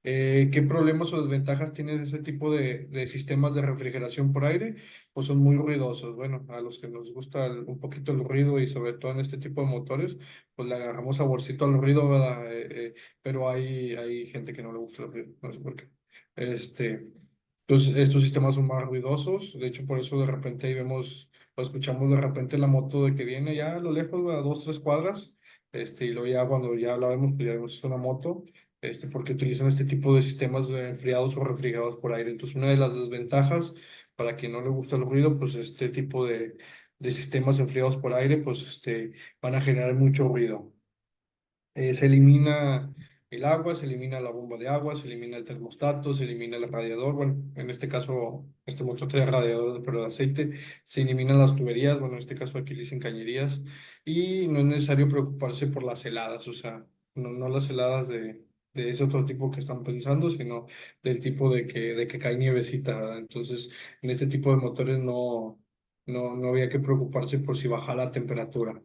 ¿Qué problemas o desventajas tiene ese tipo de sistemas de refrigeración por aire? Pues son muy ruidosos. Bueno, a los que nos gusta un poquito el ruido y sobre todo en este tipo de motores pues le agarramos saborcito al ruido, ¿verdad? Pero hay gente que no le gusta el ruido, no sé por qué. Este, entonces, estos sistemas son más ruidosos, de hecho, por eso de repente ahí vemos, o escuchamos de repente la moto de que viene ya a lo lejos, a 2, 3 cuadras, y luego ya cuando ya la vemos, pues ya vemos que es una moto, porque utilizan este tipo de sistemas enfriados o refrigerados por aire. Entonces, una de las desventajas para quien no le gusta el ruido, pues este tipo de sistemas enfriados por aire, pues van a generar mucho ruido. Se elimina el agua, se elimina la bomba de agua, se elimina el termostato, se elimina el radiador. Bueno, en este caso, este motor trae radiador, pero de aceite. Se eliminan las tuberías, bueno, en este caso aquí le dicen cañerías. Y no es necesario preocuparse por las heladas, o sea, no las heladas de ese otro tipo que están pensando, sino del tipo de que cae nievecita, ¿verdad? Entonces, en este tipo de motores no había que preocuparse por si baja la temperatura.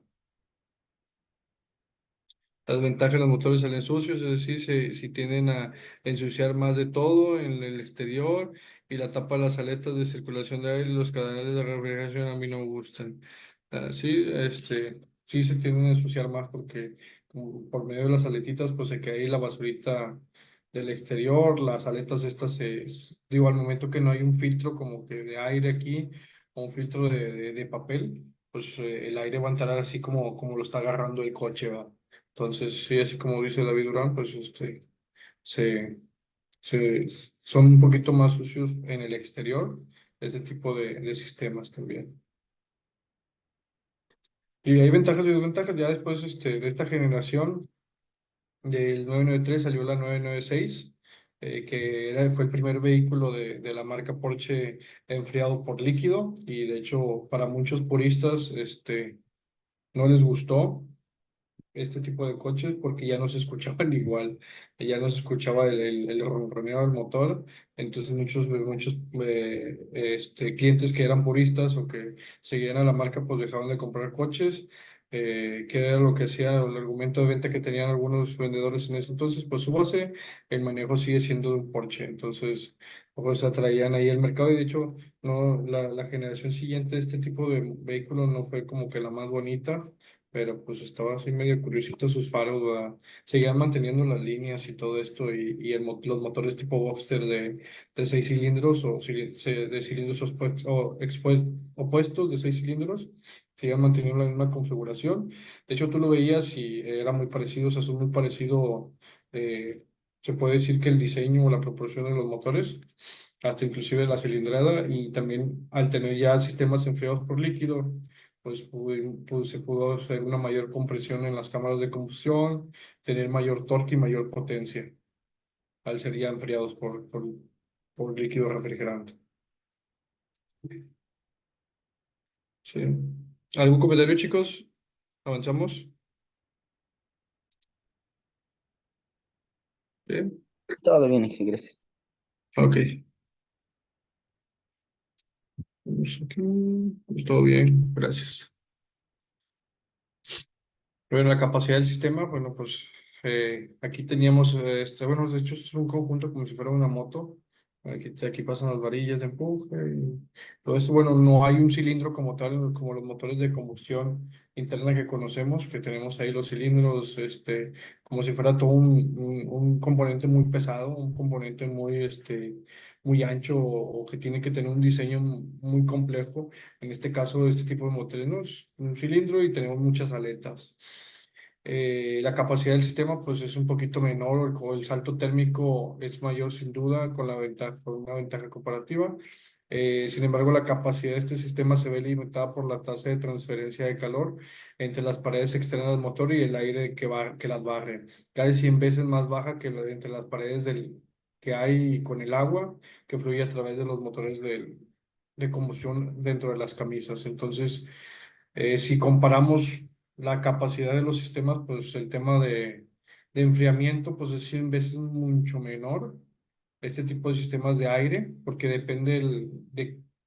Las ventajas de los motores salen sucios, es decir, si tienden a ensuciar más de todo en el exterior y la tapa de las aletas de circulación de aire y los canales de refrigeración a mí no me gustan. Sí, sí se tienden a ensuciar más porque como por medio de las aletitas pues se queda ahí la basurita del exterior, las aletas estas digo, al momento que no hay un filtro como que de aire aquí o un filtro de papel, pues el aire va a entrar así como lo está agarrando el coche, ¿va? Entonces, sí, así como dice David Durán, pues se, se, son un poquito más sucios en el exterior, este tipo de sistemas también. Y hay ventajas y desventajas. Ya después de esta generación del 993 salió la 996, que fue el primer vehículo de la marca Porsche enfriado por líquido. Y de hecho, para muchos puristas, no les gustó este tipo de coches porque ya no se escuchaban igual, ya no se escuchaba el ronroneo del motor. Entonces muchos clientes que eran puristas o que seguían a la marca pues dejaban de comprar coches, que era lo que hacía el argumento de venta que tenían algunos vendedores en ese entonces. Pues su base, el manejo sigue siendo de un Porsche. Entonces pues atraían ahí el mercado y de hecho no, la generación siguiente de este tipo de vehículos no fue como que la más bonita, pero pues estaba así medio curiosito sus faros, ¿verdad? Seguían manteniendo las líneas y todo esto, los motores tipo Boxster de 6 cilindros de cilindros opuestos de 6 cilindros, seguían manteniendo la misma configuración. De hecho, tú lo veías y era muy parecido, o sea, son muy parecido, se puede decir que el diseño o la proporción de los motores, hasta inclusive la cilindrada, y también al tener ya sistemas enfriados por líquido pues se pudo hacer una mayor compresión en las cámaras de combustión, tener mayor torque y mayor potencia, al ser ya enfriados por líquido refrigerante. Sí. ¿Algún comentario, chicos? ¿Avanzamos? Sí. Todo bien, Inge, gracias. Ok. Vamos aquí. Pues todo bien, gracias. Bueno, la capacidad del sistema, bueno, pues aquí teníamos, bueno, de hecho es un conjunto como si fuera una moto. Aquí pasan las varillas de empuje y todo esto. Bueno, no hay un cilindro como tal, como los motores de combustión interna que conocemos, que tenemos ahí los cilindros, como si fuera todo un componente muy pesado, un componente muy, muy ancho o que tiene que tener un diseño muy complejo. En este caso, este tipo de motores, ¿no? Es un cilindro y tenemos muchas aletas. La capacidad del sistema pues es un poquito menor, o el salto térmico es mayor sin duda con la ventaja, con una ventaja comparativa. Sin embargo, la capacidad de este sistema se ve limitada por la tasa de transferencia de calor entre las paredes externas del motor y el aire que las barre. Casi 100 veces más baja que entre las paredes que hay con el agua que fluye a través de los motores de combustión dentro de las camisas. Entonces, si comparamos la capacidad de los sistemas, pues el tema de enfriamiento pues es 100 veces mucho menor este tipo de sistemas de aire, porque depende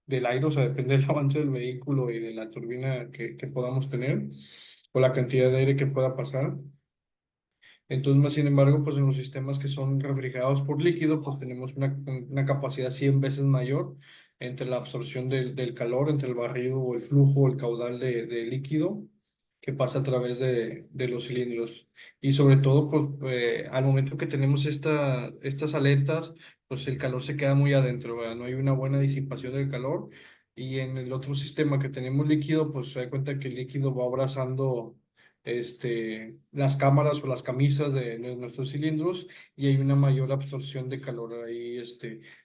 del aire, o sea, depende del avance del vehículo y de la turbina que podamos tener, o la cantidad de aire que pueda pasar. Entonces, más sin embargo, pues en los sistemas que son refrigerados por líquido, pues tenemos una capacidad 100 veces mayor entre la absorción del calor, entre el barrido o el flujo o el caudal de líquido que pasa a través de los cilindros. Y sobre todo, pues al momento que tenemos estas aletas, pues el calor se queda muy adentro, ¿verdad? No hay una buena disipación del calor. Y en el otro sistema que tenemos líquido, pues se da cuenta que el líquido va abrazando las cámaras o las camisas de nuestros cilindros y hay una mayor absorción de calor ahí,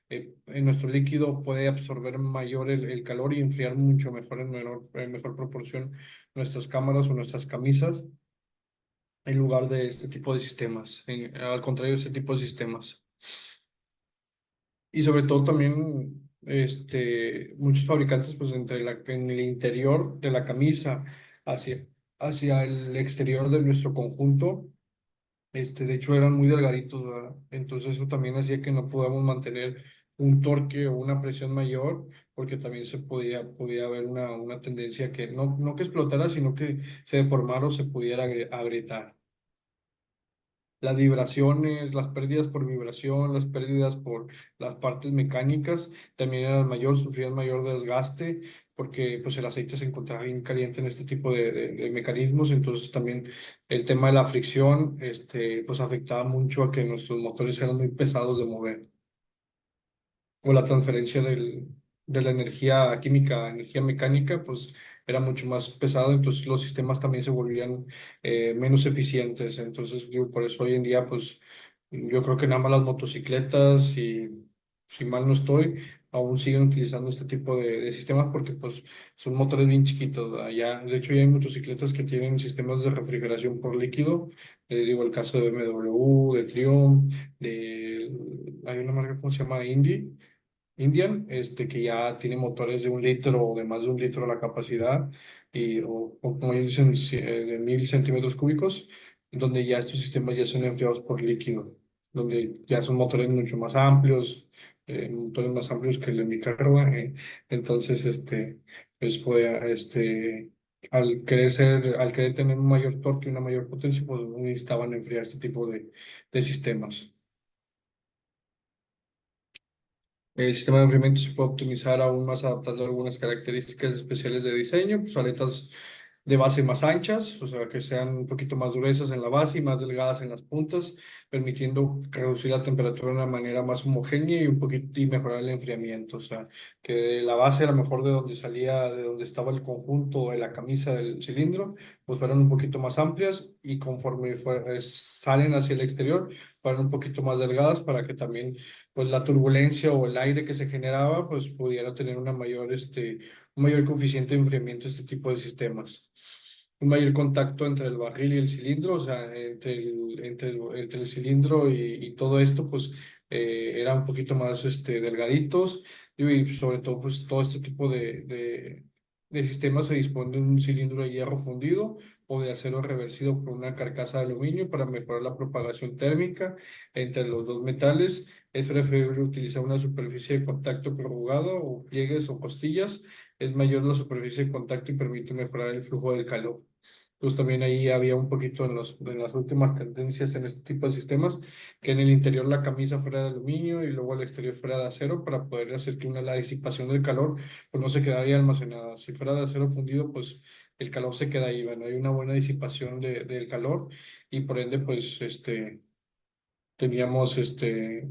en nuestro líquido puede absorber mayor el calor y enfriar mucho mejor en mejor proporción nuestras cámaras o nuestras camisas en lugar de este tipo de sistemas, al contrario de este tipo de sistemas. Y sobre todo también, muchos fabricantes, pues en el interior de la camisa hacia el exterior de nuestro conjunto, de hecho eran muy delgaditos, ¿verdad? Entonces eso también hacía que no podamos mantener un torque o una presión mayor, porque también podía haber una tendencia que no que explotara, sino que se deformara o se pudiera agrietar. Las vibraciones, las pérdidas por vibración, las pérdidas por las partes mecánicas también eran mayor, sufrían mayor desgaste porque pues el aceite se encontraba bien caliente en este tipo de mecanismos, entonces también el tema de la fricción pues afectaba mucho a que nuestros motores eran muy pesados de mover o la transferencia de la energía química a energía mecánica, pues era mucho más pesado, entonces los sistemas también se volvían menos eficientes. Entonces, digo, por eso hoy en día, pues yo creo que nada más las motocicletas y si mal no estoy, aún siguen utilizando este tipo de sistemas porque pues son motores bien chiquitos, ¿verdad? Ya, de hecho, ya hay motocicletas que tienen sistemas de refrigeración por líquido. Digo, el caso de BMW, de Triumph, hay una marca, ¿cómo se llama? Indian, que ya tiene motores de 1 litro o de más de 1 litro la capacidad, o como ellos dicen, de 1000 centímetros cúbicos, donde ya estos sistemas ya son enfriados por líquido, donde ya son motores mucho más amplios, motores más amplios que el de mi carro, entonces, pues puede, al querer tener un mayor torque y una mayor potencia, pues necesitaban enfriar este tipo de sistemas. El sistema de enfriamiento se puede optimizar aún más adaptando algunas características especiales de diseño, pues aletas de base más anchas, o sea, que sean un poquito más gruesas en la base y más delgadas en las puntas, permitiendo reducir la temperatura de una manera más homogénea y un poquito y mejorar el enfriamiento, o sea, que la base a lo mejor de donde salía, de donde estaba el conjunto de la camisa del cilindro, pues fueran un poquito más amplias y conforme salen hacia el exterior, fueran un poquito más delgadas para que también pues la turbulencia o el aire que se generaba, pues pudiera tener un mayor coeficiente de enfriamiento de este tipo de sistemas. Un mayor contacto entre el barril y el cilindro, o sea, entre el cilindro y todo esto, pues era un poquito más delgaditos y sobre todo, pues todo este tipo de sistemas se dispone de un cilindro de hierro fundido o de acero reversido por una carcasa de aluminio para mejorar la propagación térmica entre los dos metales. Es preferible utilizar una superficie de contacto prorrugada o pliegues o costillas. Es mayor la superficie de contacto y permite mejorar el flujo del calor. Pues también ahí había un poquito en las últimas tendencias en este tipo de sistemas, que en el interior la camisa fuera de aluminio y luego el exterior fuera de acero para poder hacer que la disipación del calor pues no se quedaría almacenada. Si fuera de acero fundido, pues el calor se queda ahí, bueno, hay una buena disipación del calor y por ende pues teníamos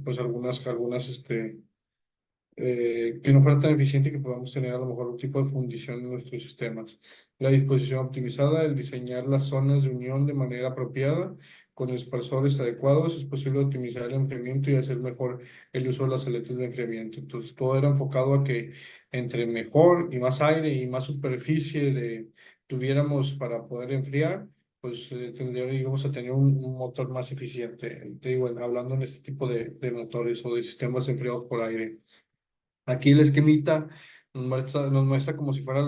pues algunas que no fuera tan eficiente y que podamos tener a lo mejor un tipo de fundición en nuestros sistemas. La disposición optimizada, el diseñar las zonas de unión de manera apropiada, con dispersores adecuados, es posible optimizar el enfriamiento y hacer mejor el uso de las aletas de enfriamiento. Entonces, todo era enfocado a que entre mejor y más aire y más superficie tuviéramos para poder enfriar, pues íbamos a tener un motor más eficiente. Te digo, hablando en este tipo de motores o de sistemas enfriados por aire. Aquí el esquemita nos muestra como si fuera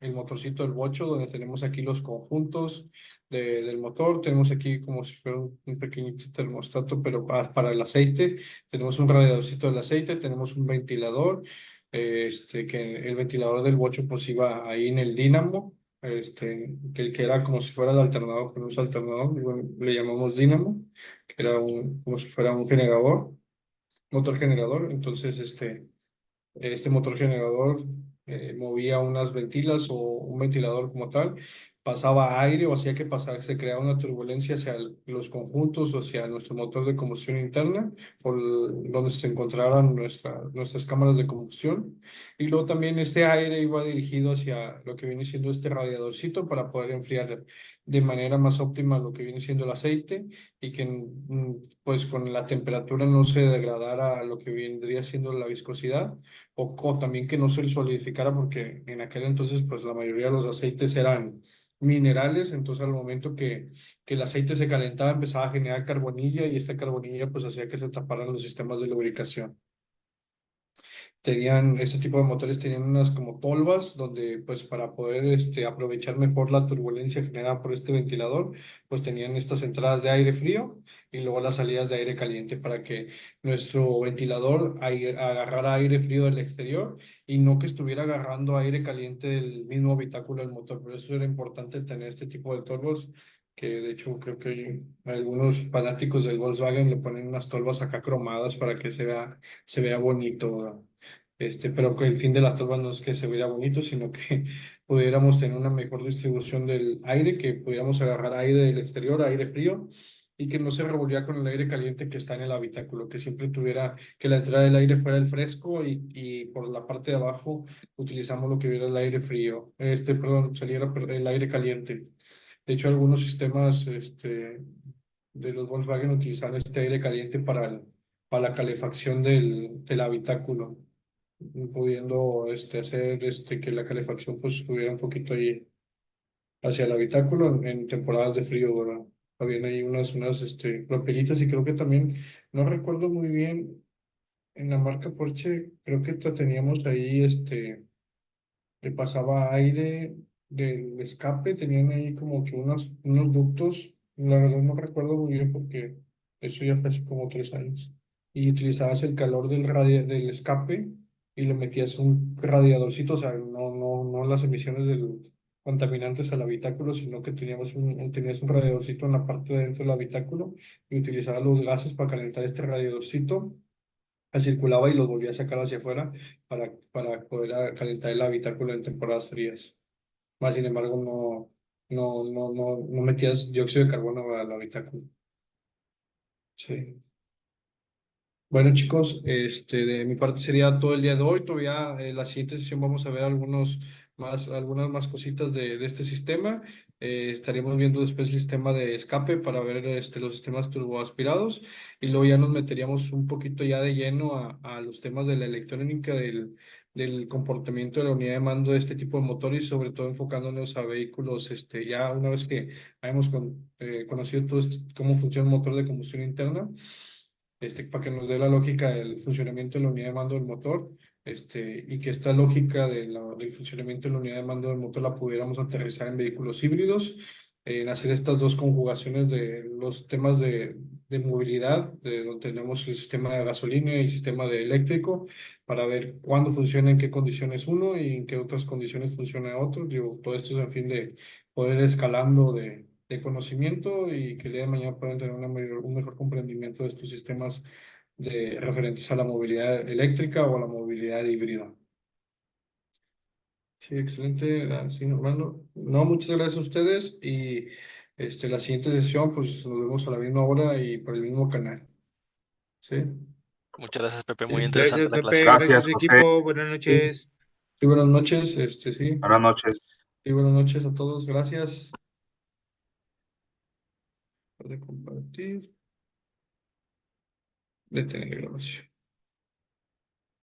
el motorcito del bocho, donde tenemos aquí los conjuntos del motor. Tenemos aquí como si fuera un pequeñito termostato, pero para el aceite. Tenemos un radiadorcito del aceite, tenemos un ventilador, que el ventilador del bocho pues iba ahí en el dínamo, que era como si fuera de alternador, con un alternador, y bueno, le llamamos dínamo, que era como si fuera un generador, motor generador. Entonces, este motor generador movía unas ventilas o un ventilador como tal, pasaba aire o hacía que pasara, se creaba una turbulencia hacia los conjuntos o hacia nuestro motor de combustión interna, donde se encontraran nuestras cámaras de combustión. Y luego también este aire iba dirigido hacia lo que viene siendo este radiadorcito para poder enfriar de manera más óptima lo que viene siendo el aceite y que pues con la temperatura no se degradara a lo que vendría siendo la viscosidad o también que no se solidificara porque en aquel entonces pues la mayoría de los aceites eran minerales, entonces al momento que el aceite se calentaba empezaba a generar carbonilla y esta carbonilla pues hacía que se taparan los sistemas de lubricación. Este tipo de motores tenían unas como tolvas donde pues para poder aprovechar mejor la turbulencia generada por este ventilador, pues tenían estas entradas de aire frío y luego las salidas de aire caliente para que nuestro ventilador agarrara aire frío del exterior y no que estuviera agarrando aire caliente del mismo habitáculo del motor. Por eso era importante tener este tipo de tolvas, que de hecho creo que algunos fanáticos del Volkswagen le ponen unas tolvas acá cromadas para que se vea bonito, ¿verdad? Pero que el fin de las turbas no es que se viera bonito, sino que pudiéramos tener una mejor distribución del aire, que pudiéramos agarrar aire del exterior, aire frío, y que no se revolviera con el aire caliente que está en el habitáculo, que siempre tuviera, que la entrada del aire fuera el fresco y por la parte de abajo utilizamos lo que viera el aire frío, perdón, saliera el aire caliente. De hecho, algunos sistemas, de los Volkswagen utilizan este aire caliente para la calefacción del habitáculo, pudiendo hacer que la calefacción pues estuviera un poquito ahí hacia el habitáculo en temporadas de frío, ¿verdad? Habían ahí unas propellitas y creo que también, no recuerdo muy bien, en la marca Porsche, creo que teníamos ahí le pasaba aire del escape, tenían ahí como que unos ductos, la verdad no recuerdo muy bien porque eso ya fue hace como 3 años, y utilizabas el calor del escape y le metías un radiadorcito, o sea, no las emisiones del contaminantes al habitáculo, sino que tenías un radiadorcito en la parte de dentro del habitáculo y utilizabas los gases para calentar este radiadorcito, circulaba y los volvía a sacar hacia afuera para poder calentar el habitáculo en temporadas frías. Más sin embargo, no metías dióxido de carbono al habitáculo. Sí. Bueno, chicos, de mi parte sería todo el día de hoy. Todavía en la siguiente sesión vamos a ver algunas más cositas de este sistema. Estaríamos viendo después el sistema de escape para ver los sistemas turboaspirados y luego ya nos meteríamos un poquito ya de lleno a los temas de la electrónica, del comportamiento de la unidad de mando de este tipo de motores y sobre todo enfocándonos a vehículos, ya una vez que hayamos conocido todo cómo funciona el motor de combustión interna, para que nos dé la lógica del funcionamiento de la unidad de mando del motor, y que esta lógica del funcionamiento de la unidad de mando del motor la pudiéramos aterrizar en vehículos híbridos, en hacer estas dos conjugaciones de los temas de movilidad, de donde tenemos el sistema de gasolina y el sistema de eléctrico, para ver cuándo funciona, en qué condiciones uno y en qué otras condiciones funciona otro. Digo, todo esto es a fin de poder escalando de conocimiento y que el día de mañana puedan tener un mejor comprendimiento de estos sistemas referentes a la movilidad eléctrica o a la movilidad híbrida. Sí, excelente. Sí, Normando. No, muchas gracias a ustedes y la siguiente sesión pues nos vemos a la misma hora y por el mismo canal. Sí. Muchas gracias, Pepe. Muy Sí. interesante Gracias, la clase. Pepe. Gracias, Gracias, José. equipo. Buenas noches. Sí, buenas noches, sí. Buenas noches. Sí, buenas noches a todos, gracias. Puede compartir. Detener la grabación.